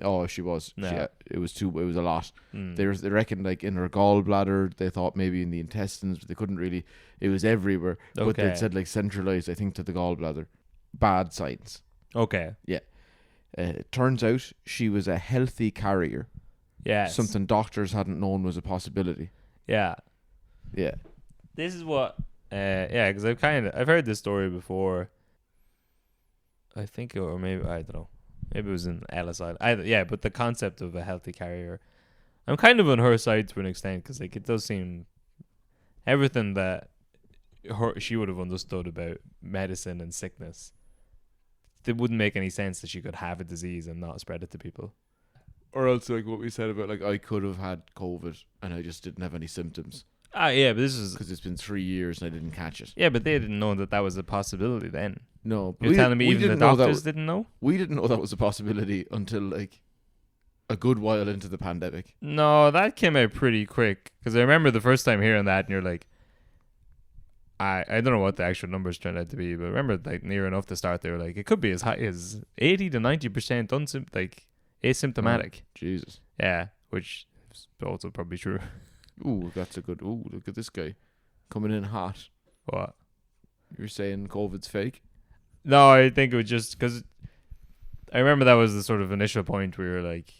Oh, she was. Yeah. It was a lot. They reckoned like in her gallbladder. They thought maybe in the intestines, but they couldn't really. It was everywhere. Okay. But they said like centralized, I think, to the gallbladder. Bad signs. Okay. Yeah. It turns out she was a healthy carrier. Yeah. Something doctors hadn't known was a possibility. Yeah. Yeah. This is what. Because I've heard this story before. I think, or maybe I don't know. Maybe it was in LSI. But the concept of a healthy carrier, I'm kind of on her side to an extent, because like it does seem everything that she would have understood about medicine and sickness. It wouldn't make any sense that she could have a disease and not spread it to people. Or else, like what we said about, like, I could have had COVID and I just didn't have any symptoms. But this is because it's been 3 years and I didn't catch it. Yeah, but they didn't know that was a possibility then. No, you're telling me even the doctors didn't know? We didn't know that was a possibility until like a good while into the pandemic. No, that came out pretty quick, because I remember the first time hearing that, and you're like, I don't know what the actual numbers turned out to be, but I remember like near enough to start, they were like, it could be as high as 80 to 90% asymptomatic. Oh, Jesus. Yeah, which is also probably true. Ooh, that's a good. Ooh, look at this guy coming in hot. What? You're saying COVID's fake? No, I think it was just because I remember that was the sort of initial point where you're like,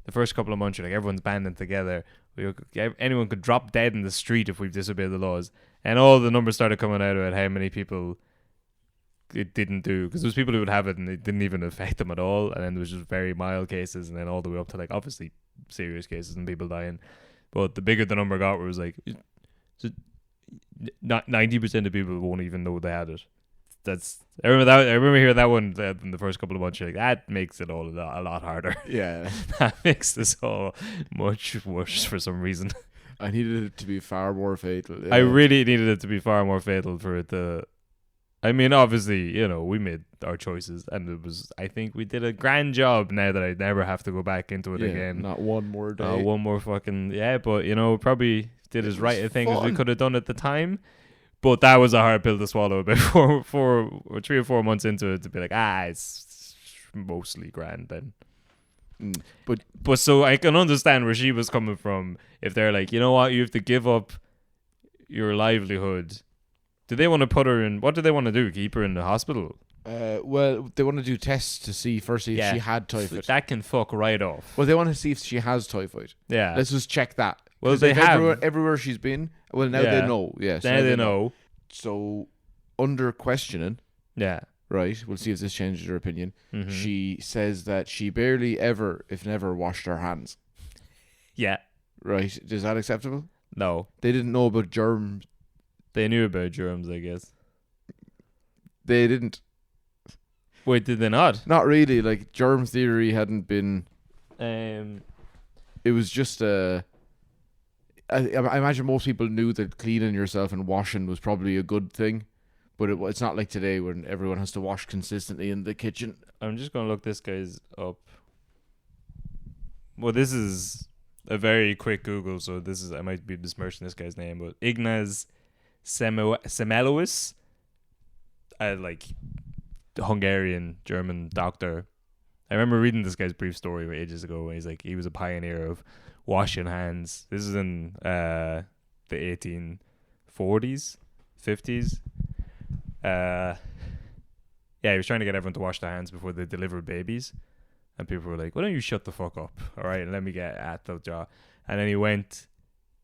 the first couple of months, you're like, everyone's banding together. Anyone could drop dead in the street if we've disobeyed the laws. And all the numbers started coming out about how many people it didn't do. Because there was people who would have it and it didn't even affect them at all. And then there was just very mild cases, and then all the way up to like obviously serious cases and people dying. But the bigger the number got, where it was like, not 90% of people won't even know they had it. I remember hearing that one in the first couple of months. You're like, that makes it all a lot harder. Yeah. That makes this all much worse for some reason. I needed it to be far more fatal. Yeah. I really needed it to be far more fatal for it to. I mean, obviously, we made our choices, and I think we did a grand job now that I never have to go back into it again. Not one more day. One more fucking, but, probably did as right a thing as we could have done at the time. But that was a hard pill to swallow about 3 or 4 months into it, to be like, it's mostly grand then. But so I can understand where she was coming from. If they're like, you know what, you have to give up your livelihood. Do they want to put her in? What do they want to do? Keep her in the hospital? Well, they want to do tests to see firstly if she had typhoid. That can fuck right off. Well, they want to see if she has typhoid. Yeah. Let's just check that. Well, they have everywhere she's been. Well, now they know. Yes. Now they know. So, under questioning. Yeah. Right. We'll see if this changes her opinion. Mm-hmm. She says that she barely ever, if never, washed her hands. Yeah. Right. Is that acceptable? No. They didn't know about germs. They knew about germs, I guess. They didn't. Wait, did they not? Not really. Like, germ theory hadn't been. It was just I imagine most people knew that cleaning yourself and washing was probably a good thing, but it's not like today when everyone has to wash consistently in the kitchen. I'm just going to look this guy's up. Well, this is a very quick Google, so I might be besmirching this guy's name, but Ignaz Semelowis, like Hungarian German doctor. I remember reading this guy's brief story ages ago when he was a pioneer of washing hands. This is in the 1840s, 50s. He was trying to get everyone to wash their hands before they delivered babies. And people were like, why don't you shut the fuck up? All right, and let me get at the job. And then he went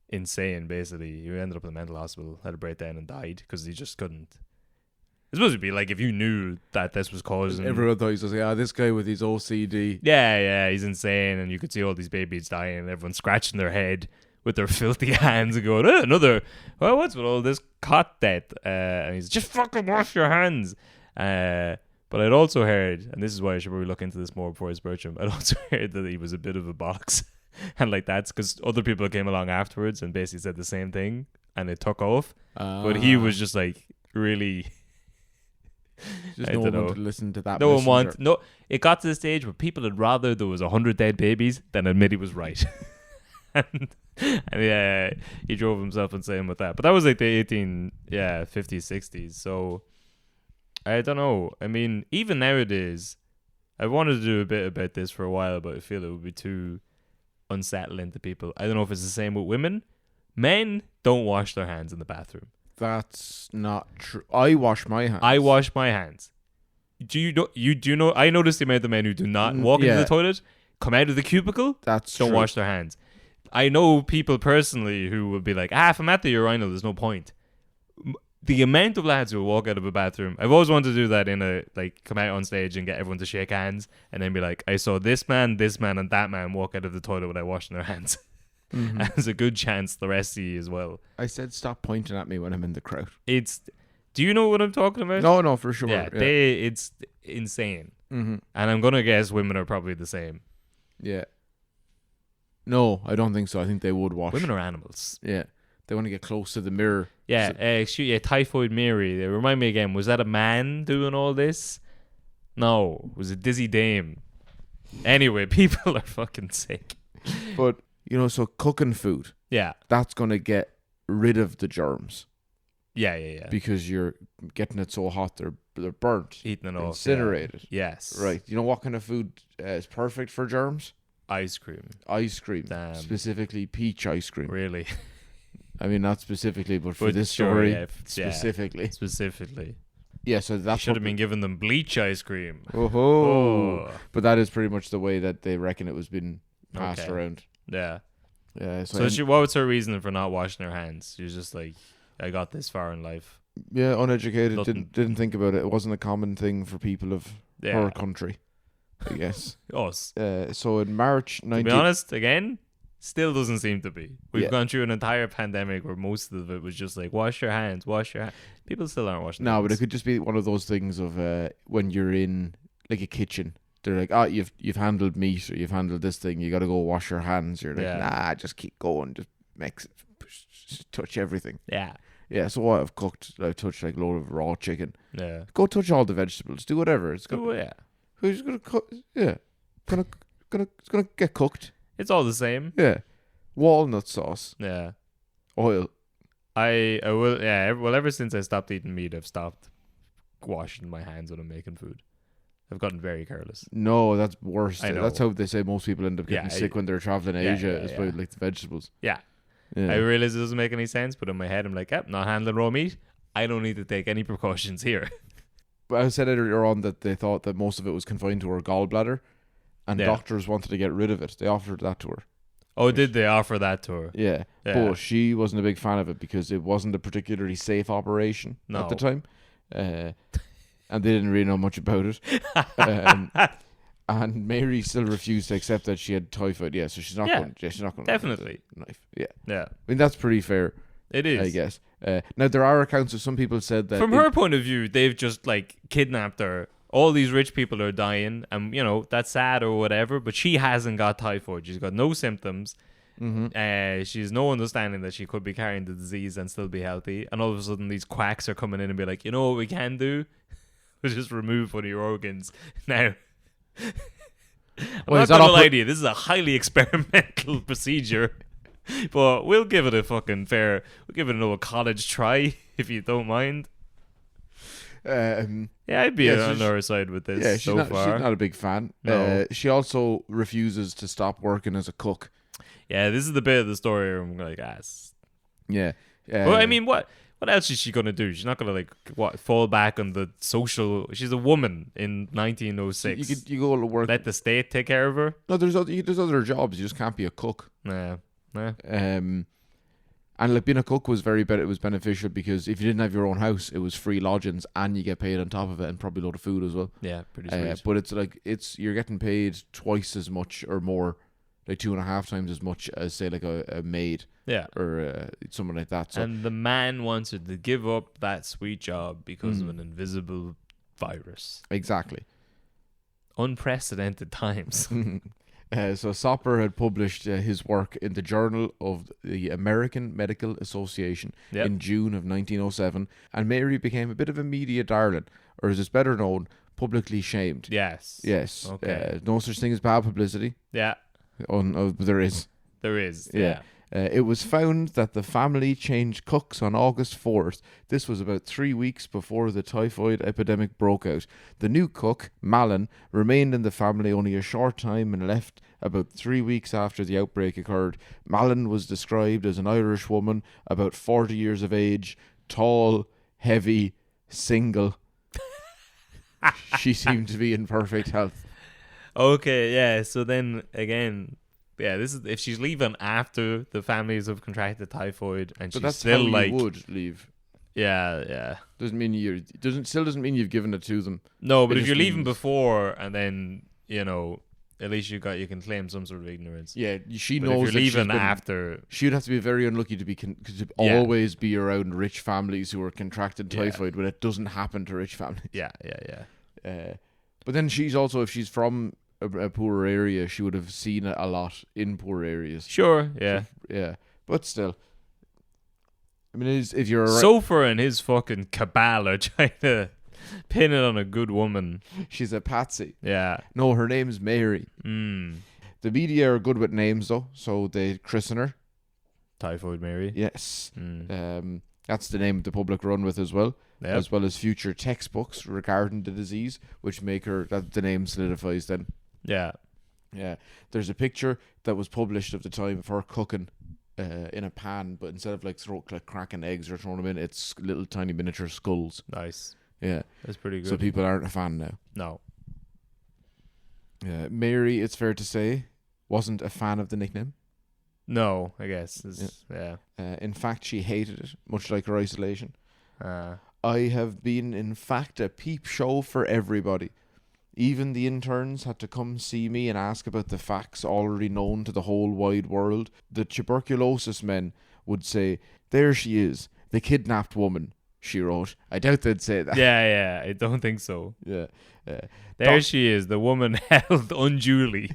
insane, basically. He ended up in the mental hospital, had a breakdown and died because he just couldn't. It's supposed to be like if you knew that this was causing... Everyone thought he was like, this guy with his OCD. Yeah, he's insane. And you could see all these babies dying and everyone scratching their head with their filthy hands and going, what's with all this cot death? And he's just fucking wash your hands. But I'd also heard, and this is why I should probably look into this more before I besmirch him, I'd also heard that he was a bit of a bollocks. And like that's because other people came along afterwards and basically said the same thing and it took off. But he was just like really... Just no one wanted to listen to that. It got to the stage where people had rather there was 100 dead babies than admit he was right. and yeah, he drove himself insane with that. But that was like the 50s, 60s. So I don't know. I mean, even nowadays, I wanted to do a bit about this for a while, but I feel it would be too unsettling to people. I don't know if it's the same with women. Men don't wash their hands in the bathroom. That's not true. I wash my hands. I wash my hands. Do you know? I noticed the amount of men who do not walk into the toilet, come out of the cubicle, don't wash their hands. I know people personally who will be like, if I'm at the urinal, there's no point. The amount of lads who will walk out of a bathroom, I've always wanted to do that come out on stage and get everyone to shake hands and then be like, I saw this man, and that man walk out of the toilet without washing their hands. Mm-hmm. And there's a good chance the rest of you as well. I said stop pointing at me when I'm in the crowd. Do you know what I'm talking about? No, for sure. Yeah. It's insane. Mm-hmm. And I'm going to guess women are probably the same. Yeah. No, I don't think so. I think they would wash. Women are animals. Yeah. They want to get close to the mirror. Yeah, Typhoid Mary. Remind me again, was that a man doing all this? No, it was a dizzy dame. Anyway, people are fucking sick. But, so cooking food. Yeah. That's going to get rid of the germs. Yeah. Because you're getting it so hot, they're burnt. Eating it off. Incinerated. Yeah. Yes. Right. You know what kind of food is perfect for germs? Ice cream. Damn. Specifically peach ice cream. Really? I mean, not specifically, but for this story, specifically. Specifically. Yeah, so that should have been giving them bleach ice cream. Oh. But that is pretty much the way that they reckon it was been passed Okay. around. Yeah. Yeah. So what was her reason for not washing her hands? She was just like, I got this far in life. yeah, uneducated. Nothing. Didn't think about it. It wasn't a common thing for people of Yeah. her country, I guess. Us. So in March To be 19... honest, again, still doesn't seem to be. We've Yeah. gone through an entire pandemic where most of it was just like, wash your hands, wash your hands. People still aren't washing their No, hands. but it could just be one of those things of when you're in like a kitchen. They're like, oh, you've handled meat or you've handled this thing. You got to go wash your hands. You're like, Yeah. nah, just keep going. Just just touch everything. Yeah. Yeah, so what I've touched like a load of raw chicken. Yeah. Go touch all the vegetables. Do whatever. It's Oh, yeah. who's gonna cook? Yeah, it's gonna get cooked. It's all the same. Yeah, walnut sauce, Yeah. oil. I will, yeah. Well, ever since I stopped eating meat, I've stopped washing my hands when I'm making food. I've gotten very careless. No, that's worse. I know. That's how they say most people end up getting Yeah, sick when they're traveling Asia. yeah, is yeah. by like the vegetables. Yeah. Yeah. I realize it doesn't make any sense, but in my head, I'm like, yep, not handling raw meat. I don't need to take any precautions here. But I said earlier on that they thought that most of it was confined to her gallbladder, and Yeah. doctors wanted to get rid of it. They offered that to her. Oh, did they offer that to her? Yeah. Yeah. But she wasn't a big fan of it because it wasn't a particularly safe operation at the No. time. And they didn't really know much about it. And Mary still refused to accept that she had typhoid. Yeah, so she's not Yeah, going. Yeah, she's not going. definitely. Knife. Yeah, Yeah, I mean that's pretty fair, it is. I guess. Now there are accounts of some people said that From her point of view, they've just like kidnapped her. All these rich people are dying, and that's sad or whatever. But she hasn't got typhoid. She's got no symptoms. She's no understanding that she could be carrying the disease and still be healthy. And all of a sudden, these quacks are coming in and be like, you know what we can do? We'll just remove one of your organs. Now, Well, I'm is not that gonna lie to you. This is a highly experimental procedure, but we'll give it a fucking fair. We'll give it a college try if you don't mind. Yeah, I'd be Yeah, on her side with this yeah, she's so not. far. She's not a big fan. No. She also refuses to stop working as a cook. Yeah, this is the bit of the story where I'm like, Yeah. well, I mean, what else is she gonna do? She's not gonna fall back on the social. She's a woman in 1906. you go to work. Let the state take care of her. No, there's other jobs. You just can't be a cook. Nah. And like being a cook was very it was beneficial because if you didn't have your own house, it was free lodgings and you get paid on top of it and probably a load of food as well. Yeah, pretty sweet. But it's like you're getting paid twice as much or more, like 2.5 times as much as say like a maid Yeah. or someone like that. So And the man wants her to give up that sweet job because of an invisible virus. exactly. Unprecedented times. So Sopper had published his work in the Journal of the American Medical Association Yep. in June of 1907, and Mary became a bit of a media darling, or as it's better known, publicly shamed. Yes. Yes. Okay. No such thing as bad publicity. Yeah, There is. there is. Yeah. Yeah. It was found that the family changed cooks on August 4th. This was about 3 weeks before the typhoid epidemic broke out. The new cook, Mallon, remained in the family only a short time and left about 3 weeks after the outbreak occurred. Mallon was described as an Irish woman, about 40 years of age, tall, heavy, single. She seemed to be in perfect health. Okay, yeah. So then again, yeah, this is if she's leaving after the families have contracted typhoid, and But she's that's still how like, you would leave. yeah. Doesn't mean doesn't mean you've given it to them. No, but It if you're just leaving means- before, and then at least you can claim some sort of ignorance. Yeah, she But knows if you're that she's leaving been- after, She'd have to be very unlucky to to Yeah. always be around rich families who are contracted Yeah. typhoid, but it doesn't happen to rich families. yeah. But then if she's from a poorer area, she would have seen it a lot in poor areas. Sure, yeah. Yeah, but still, I mean, if you're Sofer and his fucking cabal are trying to pin it on a good woman. she's a patsy. Yeah. No, her name's Mary. Mm. The media are good with names though, so they christen her. Typhoid Mary. Yes. Mm. That's the name the public run with as well. Yep. As well as future textbooks regarding the disease, which make her that the name solidifies then. Yeah. Yeah, there's a picture that was published of the time of her cooking in a pan, but instead of like cracking eggs or throwing them in, it's little tiny miniature skulls. Nice. Yeah, That's pretty good. so people aren't a fan now. No. Mary, it's fair to say, wasn't a fan of the nickname. No, I guess. Yeah. In fact, she hated it, much like her isolation. Uh, I have been, in fact, a peep show for everybody. Even the interns had to come see me and ask about the facts already known to the whole wide world. The tuberculosis men would say, "There she is, the kidnapped woman," she wrote. I doubt they'd say that. yeah, I don't think so. Yeah. There she is, the woman held unduly.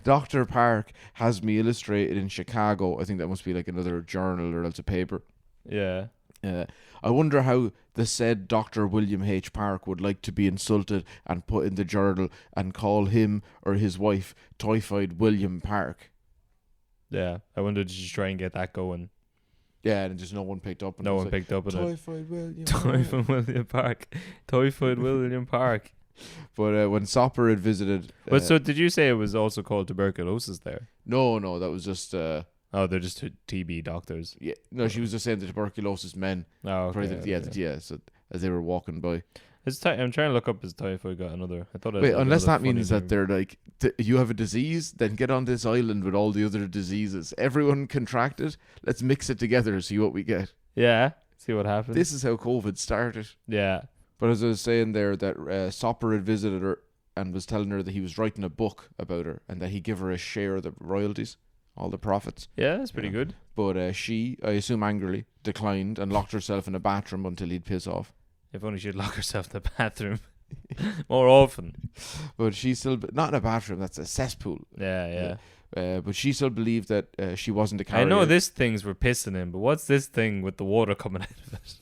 Dr. Park has me illustrated in Chicago. I think that must be like another journal or else a paper. Yeah. I wonder how the said Dr. William H. Park would like to be insulted and put in the journal and call him or his wife Typhoid William Park. Yeah. I wonder did you try and get that going? Yeah, and just no one picked up. And No it was one picked up on it. Typhoid William Typhoid William Park. Typhoid William Park. But when Sopper had visited... But so did you say it was also called tuberculosis there? No, that was just... Oh, they're just TB doctors. yeah, no, she was just saying the tuberculosis men. Oh, okay. Yeah, so as they were walking by. I'm trying to look up his typhoid got another. I thought. Wait, unless that funny means that name. they're like, you have a disease, then get on this island with all the other diseases. Everyone contracted. Let's mix it together and see what we get. Yeah. See what happens. This is how COVID started. Yeah. But as I was saying there, that Sopper had visited her and was telling her that he was writing a book about her and that he'd give her a share of the royalties, all the profits. Yeah, that's pretty good. But she, I assume angrily, declined and locked herself in a bathroom until he'd piss off. If only she'd lock herself in the bathroom more often. But she still, not in a bathroom, that's a cesspool. Yeah. But she still believed that she wasn't a carrier. I know this thing's for pissing in, but what's this thing with the water coming out of it?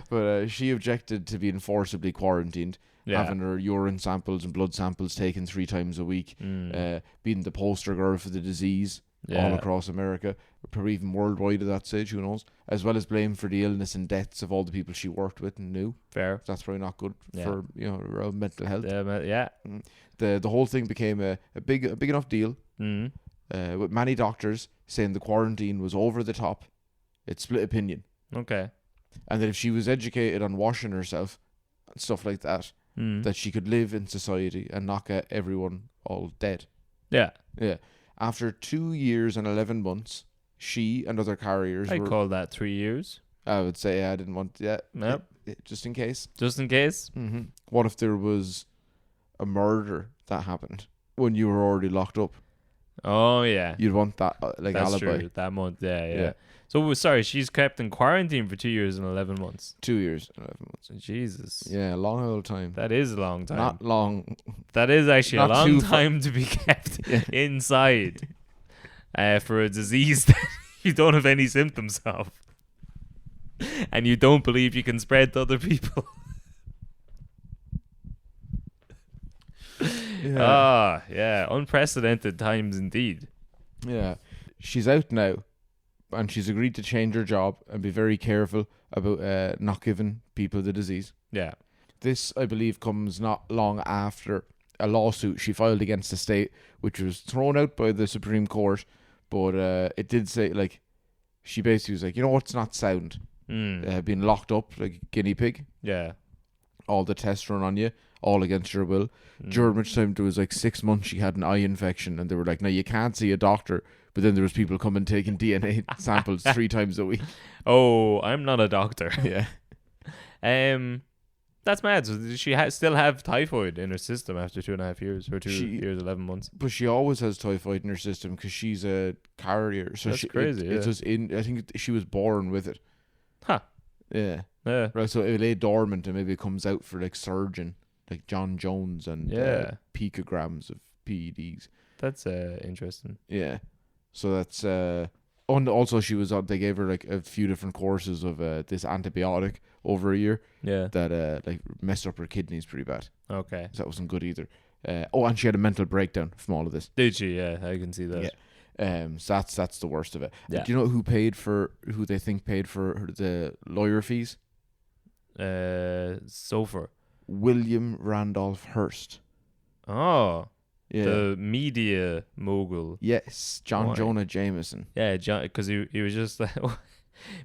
But she objected to being forcibly quarantined, Yeah. having her urine samples and blood samples taken 3 times a week, being the poster girl for the disease all across America, probably even worldwide at that stage, who knows, as well as blame for the illness and deaths of all the people she worked with and knew. Fair. That's probably not good for her mental health. Yeah. The whole thing became a big enough deal, with many doctors saying the quarantine was over the top. It split opinion. Okay. And that if she was educated on washing herself and stuff like that, that she could live in society and not get everyone all dead. Yeah. Yeah. After 2 years and 11 months, she and other carriers I were... call that 3 years. I would say I didn't want... Yeah. Yep. Just in case. Just in case. Mm-hmm. What if there was a murder that happened when you were already locked up? Oh, yeah. You'd want that That's alibi. true. That month. Yeah. So, sorry, she's kept in quarantine for 2 years and 11 months. 2 years and 11 months. Jesus. Yeah, a long old time. That is a long time. Not long. That is actually a Not long too time to be kept inside for a disease that you don't have any symptoms of. And you don't believe you can spread to other people. Yeah. Unprecedented times indeed. Yeah. She's out now, and she's agreed to change her job and be very careful about not giving people the disease. Yeah. This, I believe, comes not long after a lawsuit she filed against the state, which was thrown out by the Supreme Court, but it did say, like, she basically was like, you know what's not sound? Being locked up like a guinea pig. Yeah. All the tests run on you, all against your will. During which time there was like 6 months she had an eye infection, and they were like, no, you can't see a doctor. But then there was people coming taking DNA samples 3 times a week. Oh, I'm not a doctor. Yeah. That's mad. So does she still have typhoid in her system after 2.5 years or 2 years 11 months? But she always has typhoid in her system because she's a carrier. So That's crazy. It's just I think she was born with it. Huh. Yeah. Yeah. Right. So it lay dormant and maybe it comes out for like surgeon, like John Jones and picograms of PEDs. That's interesting. Yeah. So that's and also she was on. They gave her like a few different courses of this antibiotic over a year. Yeah. That like messed up her kidneys pretty bad. Okay. So that wasn't good either. And she had a mental breakdown from all of this. Did she? Yeah, I can see that. Yeah. So that's the worst of it. Yeah. Do you know who they think paid for the lawyer fees? Sofer. William Randolph Hearst. Oh. Yeah. The media mogul. Yes, John Why? Jonah Jameson. Yeah, John, because he was just like,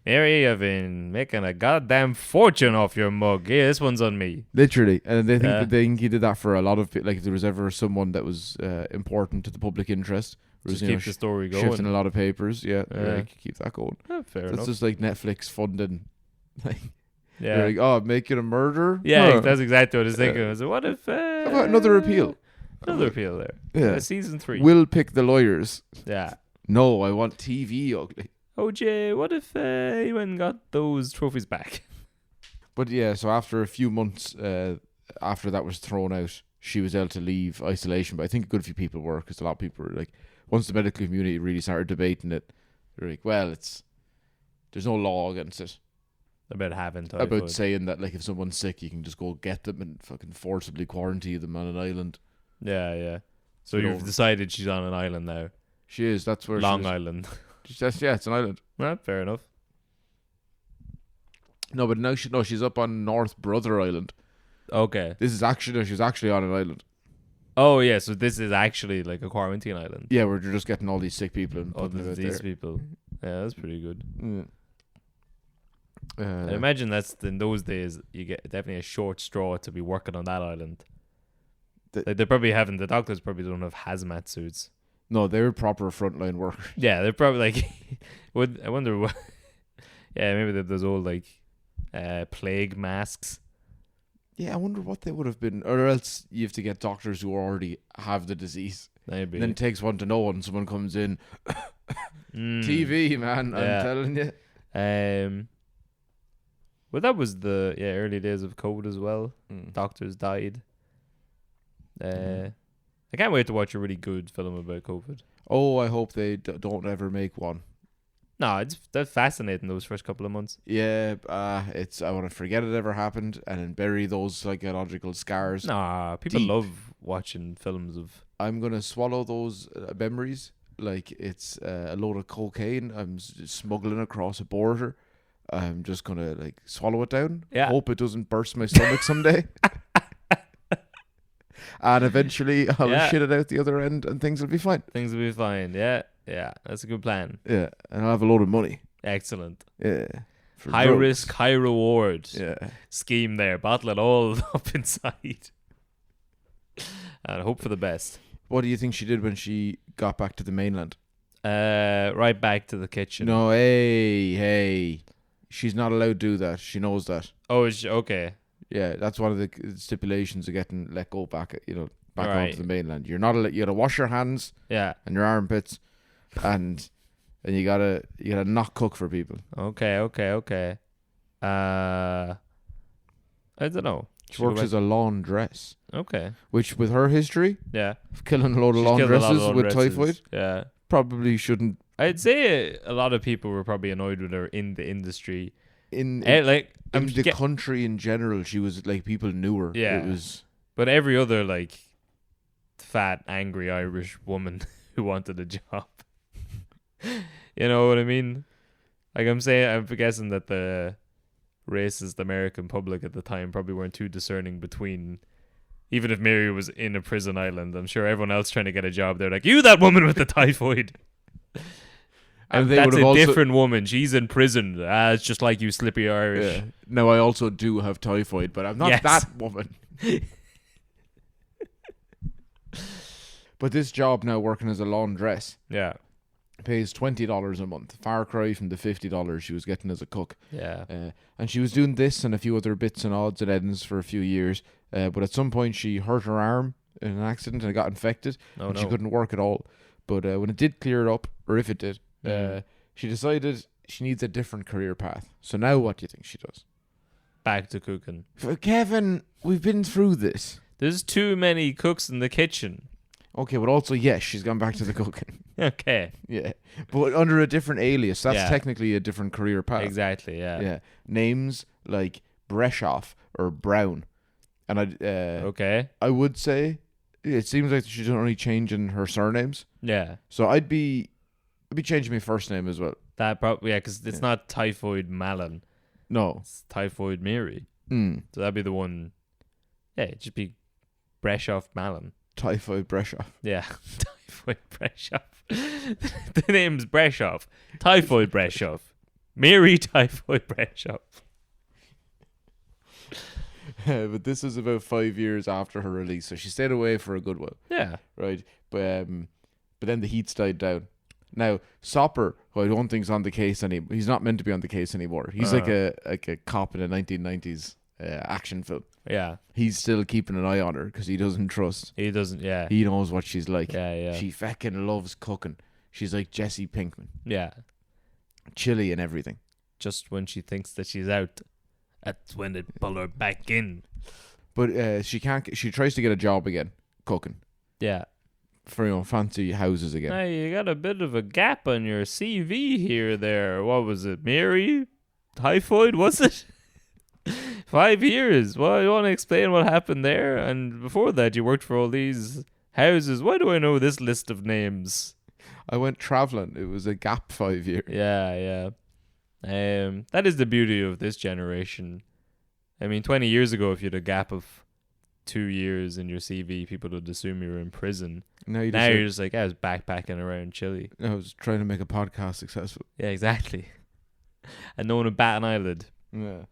Mary, I've been making a goddamn fortune off your mug. Yeah, this one's on me. Literally, and they think Yeah. he did that for a lot of people. Like if there was ever someone that was important to the public interest, was, Just keep the story going. shifting a lot of papers. Yeah, Yeah. like, keep that going. Fair That's enough. just like Netflix funding. Like, Yeah. they're like, oh, making a murder. Yeah, Huh. that's exactly what I was thinking. I was like, what if... How about another appeal? Another appeal there. Yeah. Season 3. We'll pick the lawyers. Yeah. No, I want TV ugly. OJ, what if he went and got those trophies back? But yeah, so after a few months, after that was thrown out, she was able to leave isolation. But I think a good few people were, because a lot of people were like, once the medical community really started debating it, they're like, well, there's no law against it. About having typhoid. About saying that, like, if someone's sick, you can just go get them and fucking forcibly quarantine them on an island. Yeah, yeah. So Get you've over it. decided she's on an island now. She is. That's where Long she is. Island. Yeah, it's an island. Well, fair enough. No, but now she's up on North Brother Island. Okay. She's actually on an island. Oh, yeah, so this is actually like a quarantine island. Yeah, where they're just getting all these sick people and Oh, putting them out these there. people. Yeah, that's pretty good. Mm. I imagine that's in those days you get definitely a short straw to be working on that island. Like they're probably having the doctors probably don't have hazmat suits. No, they're proper frontline workers. Yeah, they're probably like. I wonder what. Yeah, maybe those old like plague masks. Yeah, I wonder what they would have been. Or else you have to get doctors who already have the disease. Maybe. And then it takes one to know one. Someone comes in. Mm. TV, man. Yeah. I'm telling you. Well, that was the early days of COVID as well. Mm. Doctors died. I can't wait to watch a really good film about COVID. Oh, I hope they don't ever make one. No, that's fascinating those first couple of months. Yeah, I want to forget it ever happened and then bury those psychological scars. Nah, people Deep. love watching films of. I'm gonna swallow those memories like it's a load of cocaine. I'm smuggling across a border. I'm just gonna like swallow it down. Yeah. Hope it doesn't burst my stomach someday. And eventually I'll Yeah. shit it out the other end and things will be fine. Things will be fine. Yeah, that's a good plan. Yeah, and I'll have a load of money. Excellent. Yeah. For High drugs. risk, high reward Yeah. scheme there. Bottle it all up inside. And hope for the best. What do you think she did when she got back to the mainland? Right back to the kitchen. No, hey. She's not allowed to do that. She knows that. Oh, okay. Yeah, that's one of the stipulations of getting let go back, back Right. onto the mainland. You're not allowed, you gotta wash your hands Yeah. and your armpits, and you gotta not cook for people. Okay. I don't know. She works as a laundress, Okay. which with her history Yeah. of killing a load of She's killed a lot of laundresses with laundresses. typhoid, Yeah. probably shouldn't I'd say a lot of people were probably annoyed with her in the industry. in Like in I'm the country in general. She was like, people knew her. Yeah. It was but every other like fat, angry Irish woman who wanted a job. You know what I mean? Like I'm guessing that the racist American public at the time probably weren't too discerning between. Even if Mary was in a prison island, I'm sure everyone else trying to get a job, they're like, "You, that woman with the typhoid." And they that's would a have also- different woman. She's in prison. It's just like you, Slippy Irish. yeah. Now I also do have typhoid, but I'm not Yes. that woman. But this job now, working as a laundress, Yeah, pays $20 a month. Far cry from the $50 she was getting as a cook. yeah. And she was doing this and a few other bits and odds and ends for a few years. But at some point she hurt her arm in an accident and it got infected. Oh and no. she couldn't work at all. But when it did clear it up, or if it did, Mhm. she decided she needs a different career path. So now what do you think she does? Back to cooking. Kevin, we've been through this. There's too many cooks in the kitchen. Okay, but also, yes, she's gone back to the cooking. Okay. Yeah. But under a different alias. That's Yeah. technically a different career path. Exactly. Yeah. Yeah. Names like Breshoff or Brown. And Okay. I would say it seems like she's only changing her surnames. Yeah. So I'd be changing my first name as well. That probably because it's Yeah. not Typhoid Mallon. No. It's Typhoid Mary. Mm. So that'd be the one. Yeah, it'd just be Breshoff Mallon. Typhoid Breshoff. Yeah. Typhoid Breshoff. The name's Breshoff. Typhoid Breshoff. Mary Typhoid bread shop. But this was about 5 years after her release, so she stayed away for a good while, Yeah. right? But then the heat's died down. Now Sopper, who I don't think's on the case anymore, he's not meant to be on the case anymore. He's like a cop in a 1990s action film. Yeah. He's still keeping an eye on her because he doesn't trust. He doesn't. Yeah. He knows what she's like. Yeah. She fucking loves cooking. She's like Jesse Pinkman, Yeah. chili and everything. Just when she thinks that she's out, that's when they pull her back in. But she can't. She tries to get a job again, cooking Yeah. for fancy houses again. Now you got a bit of a gap on your CV here. There. What was it? Mary Typhoid? Was it? 5 years. Well, you want to explain what happened there? And before that, you worked for all these houses. Why do I know this list of names? I went traveling. It was a gap 5 years. Yeah. That is the beauty of this generation. I mean, 20 years ago, if you had a gap of 2 years in your CV, people would assume you were in prison. Now you're just like, I was backpacking around Chile. I was trying to make a podcast successful. Yeah, exactly. And no one would bat an eyelid. Yeah.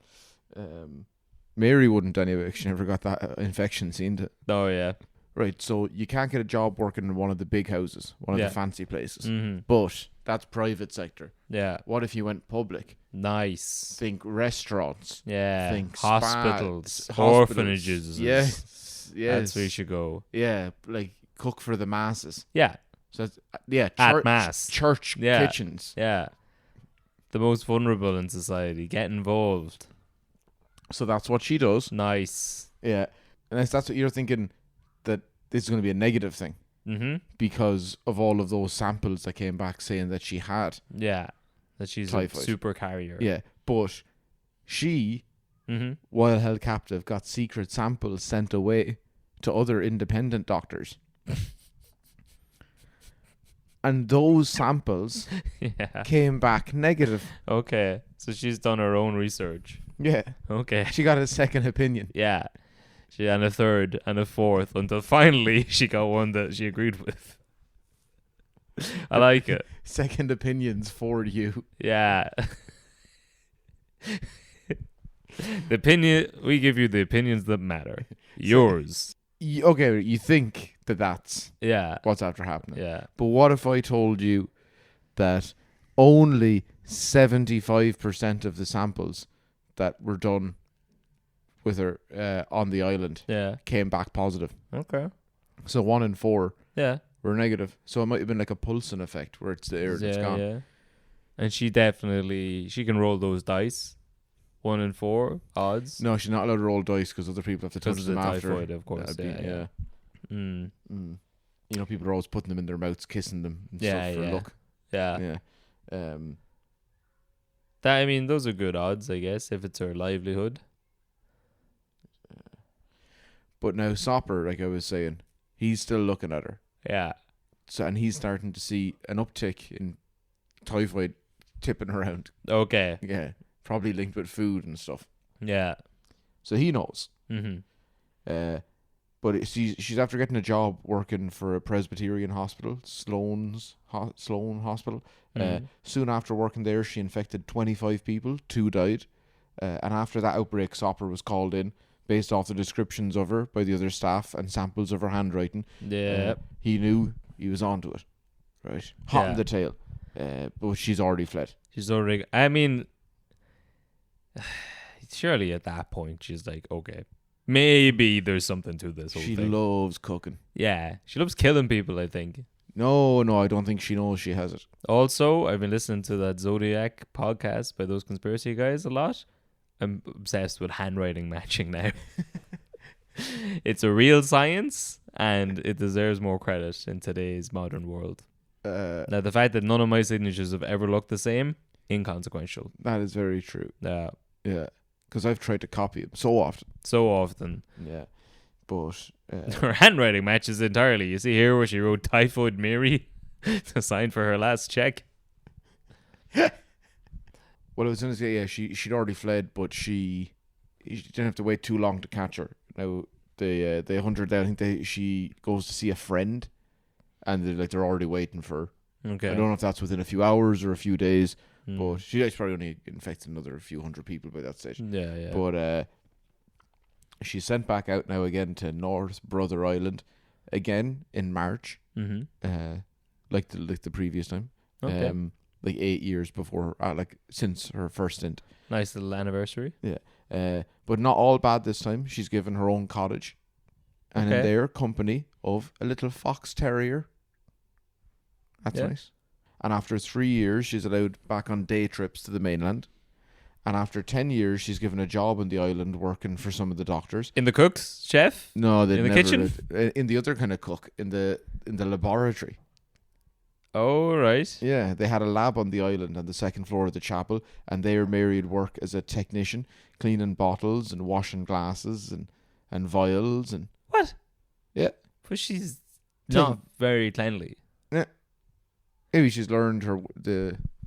Mary wouldn't anyway. She never got that infection seen to. Oh, yeah. Right, so you can't get a job working in one of the big houses, one of the fancy places. Mm-hmm. But that's private sector. Yeah. What if you went public? Nice. Think restaurants. Yeah. Think Hospitals. spas, Orphanages. Yes. That's where you should go. Yeah, like cook for the masses. Yeah. So that's, At mass. church kitchens. Yeah. The most vulnerable in society. Get involved. So that's what she does. Nice. Yeah. And that's what you're thinking, that this is going to be a negative thing. Mm-hmm. Because of all of those samples that came back saying that she had. Yeah. That she's Typhoid. a super carrier. Yeah. But she, while held captive, got secret samples sent away to other independent doctors. And those samples came back negative. Okay. So she's done her own research. Yeah. Okay. She got a second opinion. Yeah. She and a third and a fourth until finally she got one that she agreed with. I like it. Second opinions for you. Yeah. The opinion, we give you the opinions that matter. Yours. Okay, you think that that's Yeah. what's after happening. Yeah. But what if I told you that only 75% of the samples that were done with her on the island came back positive? Okay. So 1 in 4 were negative. So it might have been like a pulsing effect where it's there and it's gone. Yeah. And she can roll those dice. 1 in 4 odds. No, she's not allowed to roll dice because other people have to touch them after. Typhoid, of course. Yeah. Mm. You know, people are always putting them in their mouths, kissing them and stuff for luck. Yeah. Yeah. Those are good odds, I guess, if it's her livelihood. But now Sopper, like I was saying, he's still looking at her. Yeah. So, and he's starting to see an uptick in typhoid tipping around. Okay. Yeah. Probably linked with food and stuff. Yeah. So he knows. Mm-hmm. But she's after getting a job working for a Presbyterian hospital, Sloan Hospital. Soon after working there, she infected 25 people. 2 died. And after that outbreak, Sopper was called in based off the descriptions of her by the other staff and samples of her handwriting. Yeah. He knew he was onto it. Right. Hot in the tail. But she's already fled. Surely at that point she's like, okay, maybe there's something to this whole thing. She loves cooking. Yeah, she loves killing people, I think. No, I don't think she knows she has it. Also, I've been listening to that Zodiac podcast by those conspiracy guys a lot. I'm obsessed with handwriting matching now. It's a real science and it deserves more credit in today's modern world. Now, the fact that none of my signatures have ever looked the same, inconsequential. That is very true. Yeah. Because I've tried to copy them so often. Yeah. But her handwriting matches entirely. You see here where she wrote Typhoid Mary to sign for her last check. Well, I was going to say, she'd already fled, but she didn't have to wait too long to catch her. Now, they hunted her down. I think she goes to see a friend, and they're already waiting for her. Okay. I don't know if that's within a few hours or a few days, Mm. but she's probably only infected another few hundred people by that stage. Yeah. But she's sent back out now again to North Brother Island again in March, like the previous time. Okay. Like 8 years before, like since her first stint. Nice little anniversary. Yeah. But not all bad this time. She's given her own cottage, and in Okay. their company of a little fox terrier. That's Yeah. nice. And after 3 years, she's allowed back on day trips to the mainland. And after 10 years, she's given a job on the island working for some of the doctors. In the cook's chef? No, they In the never kitchen? in the other kind of cook in the laboratory. Oh, right. Yeah, they had a lab on the island on the second floor of the chapel, and there Mary would work as a technician, cleaning bottles and washing glasses and vials and What? Yeah. But she's Tell- not very cleanly. maybe she's learned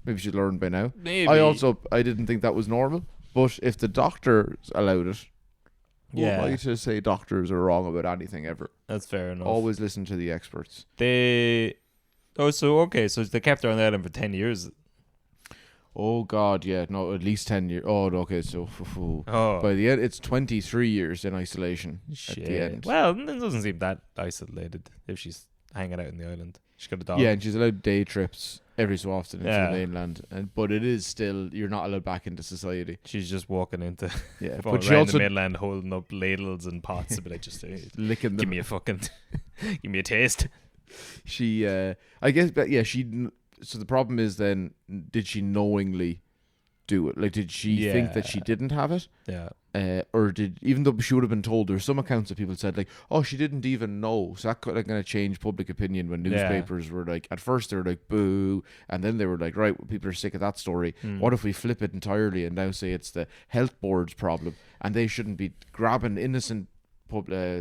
maybe she's learned by now. Maybe. I didn't think that was normal, but if the doctors allowed it, who am I Yeah, to say doctors are wrong about anything ever? that's fair enough. Always listen to the experts. They. Oh, so they kept her on the island for 10 years. Oh God, yeah, no, at least 10 years. Oh, okay, so Oh, by the end, it's 23 years in isolation shit. at the end. Well, it doesn't seem that isolated if she's hanging out in the island. She's got a dog. Yeah, and she's allowed day trips every so often into Yeah. the mainland, but it is still you're not allowed back into society. She's just walking into Yeah, but but she around also the mainland holding up ladles and pots. But I just licking give them. me a fucking, give me a taste. She, I guess, but yeah, So the problem is then, did she knowingly do it? Like, did she think that she Yeah. didn't have it? Yeah. Or even though she would have been told, there's some accounts that people said like, oh, she didn't even know. So that could kind of change public opinion when Yeah. newspapers were like, at first they were like, boo, and then they were like, right, well, people are sick of that story. What if we flip it entirely and now say it's the health board's problem and they shouldn't be grabbing innocent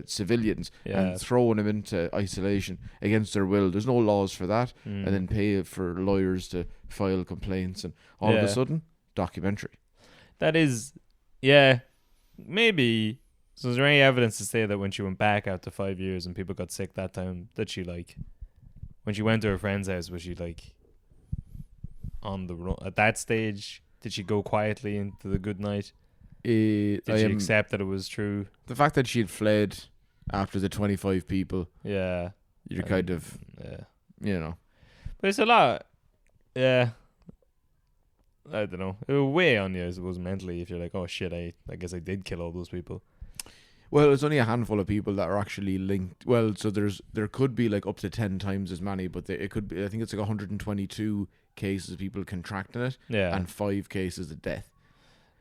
civilians Yeah. and throwing them into isolation against their will? There's no laws for that. And then pay for lawyers to file complaints, and all of Yeah. a sudden, documentary. That is, yeah, maybe. So is there any evidence to say that when she went back after 5 years and people got sick that time, that she like, when she went to her friend's house, was she like on the run at that stage? Did she go quietly into the good night? Did she accept that it was true? The fact that she had fled after the 25 people, Yeah. you're kind of, Yeah. you know. But it's a lot. Yeah. I don't know. It will weigh on you, I suppose, mentally, if you're like, oh shit, I guess I did kill all those people. Well, it's only a handful of people that are actually linked. Well, so there could be like up to 10 times as many, but it could be, I think it's like 122 cases of people contracting it Yeah. and 5 cases of death.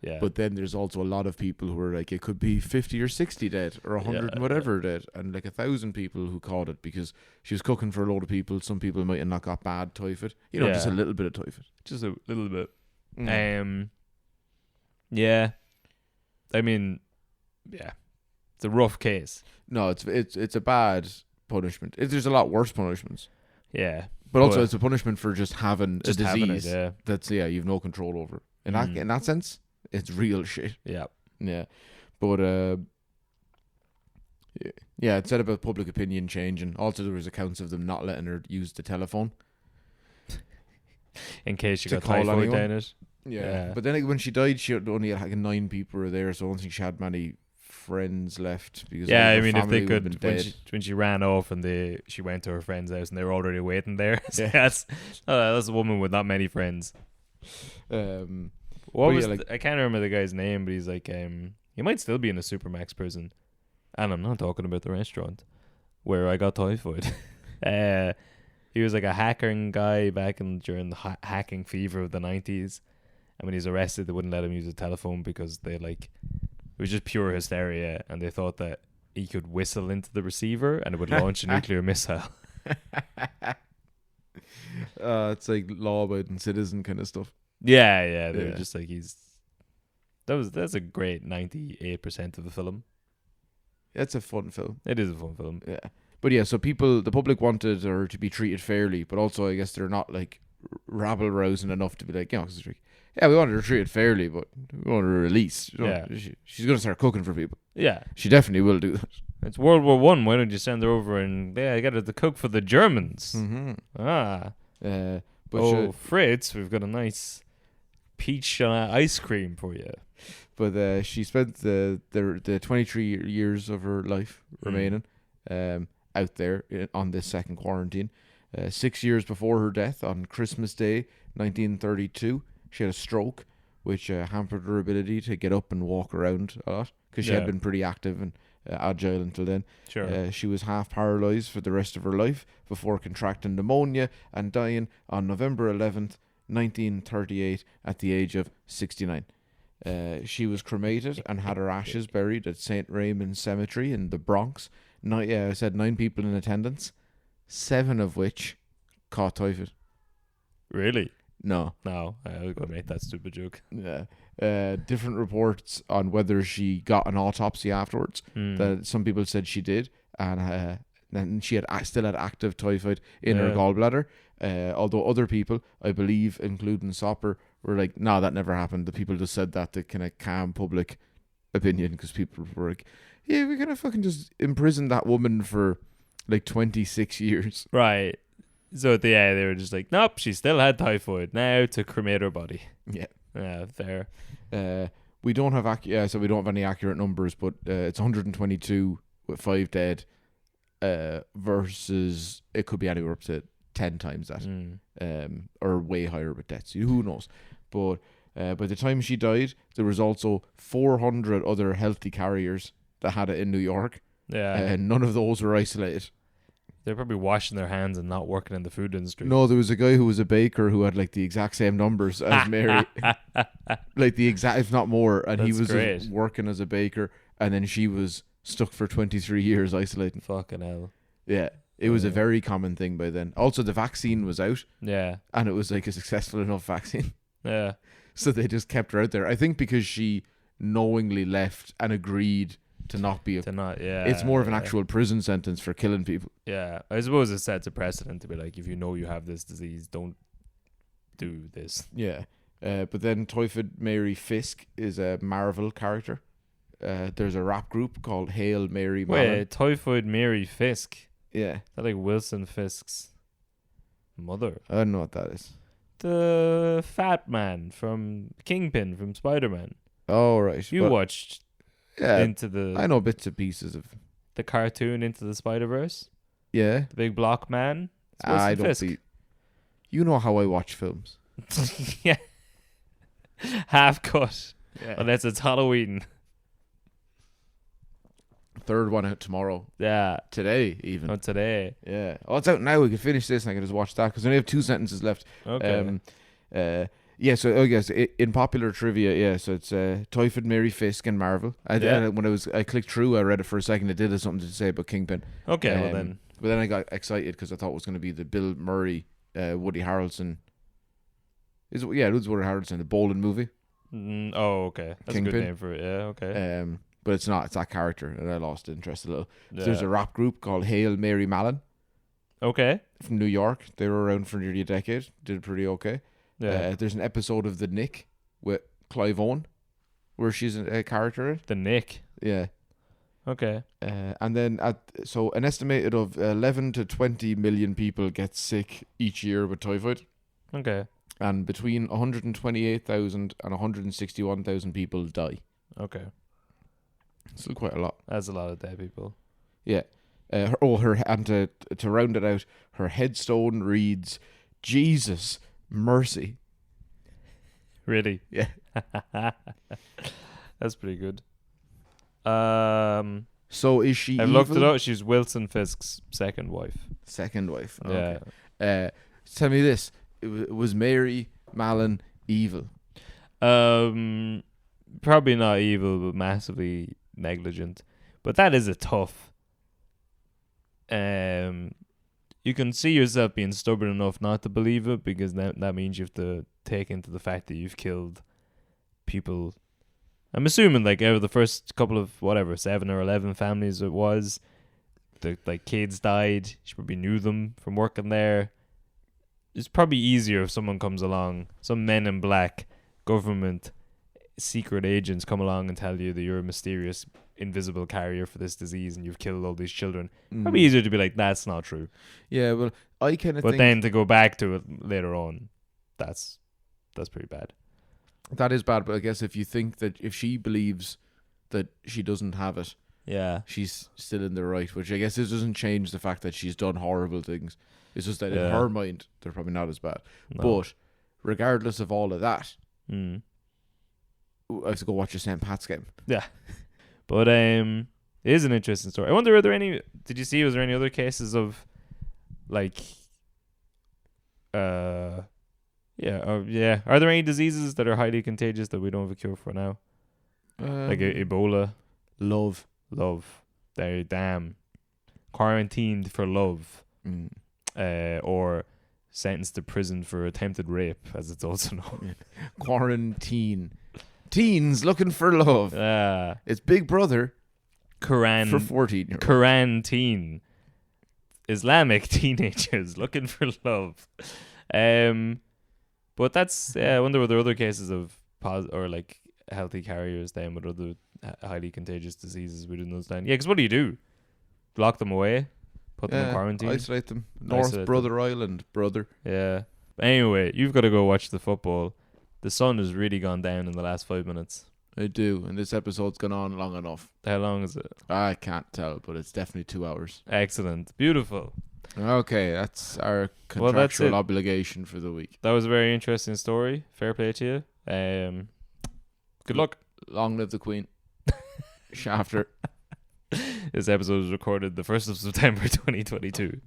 Yeah. But then there's also a lot of people who are like, it could be 50 or 60 dead or 100 Yeah, and whatever dead, and like 1,000 people who caught it because she was cooking for a load of people. Some people might have not got bad typhoid, just a Yeah. little bit of typhoid. just a little bit. Mm. Yeah. I mean, yeah. It's a rough case. No, it's a bad punishment. There's a lot worse punishments, Yeah. but also But- it's a punishment for just having Just a having it, disease yeah. that's you've no control over. In Mm. that sense, it's real shit. Yeah. Yeah, but yeah, it said about public opinion changing. Also, there was accounts of them not letting her use the telephone. In case she To got call typhoid anyone. down it. Yeah. But then when she died, she only had like 9 people were there, so I don't think she had many friends left because Yeah, all I her mean, if family they would have could, been dead. when she ran off and she went to her friend's house and they were already waiting there. So Yeah. that's a woman with not many friends. What But was yeah, like- I can't remember the guy's name, but he's like, he might still be in a Supermax prison. And I'm not talking about the restaurant where I got typhoid. He was like a hacking guy back during the hacking fever of the 90s. And when he's arrested, they wouldn't let him use a telephone because it was just pure hysteria. And they thought that he could whistle into the receiver and it would launch a nuclear missile. It's like law-abiding citizen kind of stuff. Yeah. They were Yeah. just like, that's a great 98% of the film. It's a fun film. It is a fun film. Yeah. But yeah, so the public wanted her to be treated fairly, but also I guess they're not like rabble-rousing enough to be like, 'cause it's like, yeah, we wanted her treated fairly, but we want her released. Yeah. She's going to start cooking for people. Yeah. She definitely will do that. It's World War One. Why don't you send her over and get her to cook for the Germans? Mm-hmm. Ah. But Fritz, we've got a nice peach ice cream for you. But she spent the 23 years of her life remaining out there on this second quarantine. 6 years before her death, on Christmas Day 1932, she had a stroke, which hampered her ability to get up and walk around a lot, because she had been pretty active and agile until then. Sure. She was half paralyzed for the rest of her life before contracting pneumonia and dying on November 11th, 1938, at the age of 69. She was cremated and had her ashes buried at St. Raymond's Cemetery in the Bronx. I said 9 people in attendance, 7 of which caught typhoid. Really? No. I was going to make that stupid joke. Yeah. Different reports on whether she got an autopsy afterwards. That some people said she did, and then she still had active typhoid in her gallbladder. Although other people, I believe, including Sopper, were like, "No, that never happened." The people just said that to kind of calm public opinion, because people were like, "Yeah, we're gonna fucking just imprison that woman for like 26 years." Right. So they were just like, nope, she still had typhoid. Now to cremate her body. Yeah. Yeah, fair. We don't have we don't have any accurate numbers, but it's 122 with 5 dead, versus it could be anywhere up to 10 times that, or way higher with deaths. Who knows? But by the time she died, there was also 400 other healthy carriers that had it in New York. Yeah. And none of those were isolated. They're probably washing their hands and not working in the food industry. No, there was a guy who was a baker who had like the exact same numbers as Mary, like the exact, if not more, and he was working as a baker, and then she was stuck for 23 years isolating. Fucking hell. Yeah, it was a very common thing by then. Also, the vaccine was out. Yeah, and it was like a successful enough vaccine. Yeah, so they just kept her out there. I think because she knowingly left and agreed to not be it's more of an actual prison sentence for killing people. Yeah, I suppose it sets a precedent to be like, if you know you have this disease, don't do this. Yeah. But then Typhoid Mary Fisk is a Marvel character. There's a rap group called Hail Mary Mallon. Wait, Typhoid Mary Fisk? Yeah. Is that like Wilson Fisk's mother? I don't know what that is. The fat man from Kingpin from Spider-Man. Oh, right. You watched Into the... I know bits and pieces of... The cartoon Into the Spider-Verse? Yeah. The big block man? I don't see... You know how I watch films. Yeah. Half cut. Yeah. Unless it's Halloween. Third one out tomorrow. Yeah. Today, even. Oh, today. Yeah. Oh, it's out now. We can finish this and I can just watch that, because I only have 2 sentences left. Okay. Yeah, so I guess in popular trivia, so it's Typhoid, Mary Fisk, and Marvel. When I clicked through, I read it for a second. It did have something to say about Kingpin. Okay, well then. But then I got excited because I thought it was going to be the Bill Murray, Woody Harrelson. It was Woody Harrelson, the Bowling movie. Oh, okay. That's Kingpin. A good name for it. Yeah, okay. But it's not. It's that character, and I lost interest a little. Yeah. There's a rap group called Hail Mary Mallon. Okay. From New York. They were around for nearly a decade. Did pretty okay. Yeah. There's an episode of The Nick with Clive Owen where she's a character in it. The Nick? Yeah. Okay. And then an estimated of 11 to 20 million people get sick each year with typhoid. Okay. And between 128,000 and 161,000 people die. Okay. Still quite a lot. That's a lot of dead people. Yeah. To round it out, her headstone reads, Jesus mercy. Really? Yeah. That's pretty good. So is she I've looked it up. She's Wilson Fisk's second wife. Second wife. Okay. Yeah. Tell me this. Was Mary Mallon evil? Probably not evil, but massively negligent. But that is a tough. You can see yourself being stubborn enough not to believe it, because that means you have to take into the fact that you've killed people. I'm assuming like out of the first couple of 7 or 11 families it was, the kids died. She probably knew them from working there. It's probably easier if someone comes along, some men in black, government, secret agents come along and tell you that you're a mysterious invisible carrier for this disease and you've killed all these children. Probably easier to be like, that's not true. Yeah, well, I kind of But think then to go back to it later on, that's pretty bad. that is bad. But I guess if you think that if she believes that she doesn't have it, Yeah. she's still in the right, which I guess it doesn't change the fact that she's done horrible things. It's just that in Yeah. her mind, they're probably not as bad. No. But regardless of all of that, Mm. I have to go watch a St. Pat's game. Yeah. But it is an interesting story. I wonder, was there any other cases of like are there any diseases that are highly contagious that we don't have a cure for now? Like Ebola, love. There, damn. Quarantined for love. Or sentenced to prison for attempted rape, as it's also known. Quarantine. Teens looking for love. It's Big Brother for 14-year-olds. Quarantine. Islamic teenagers looking for love. But that's I wonder were there other cases of or like healthy carriers then with other highly contagious diseases we didn't understand. Yeah, because what do? Lock them away? Put them in quarantine? Isolate them. North Brother Island, brother. Yeah. But anyway, you've got to go watch the football. The sun has really gone down in the last 5 minutes. I do, and this episode's gone on long enough. How long is it? I can't tell, but it's definitely 2 hours. Excellent. Beautiful. Okay, that's our Well, that's contractual it. obligation for the week. That was a very interesting story. Fair play to you. Good luck. Long live the Queen. Shafter. This episode was recorded the 1st of September 2022.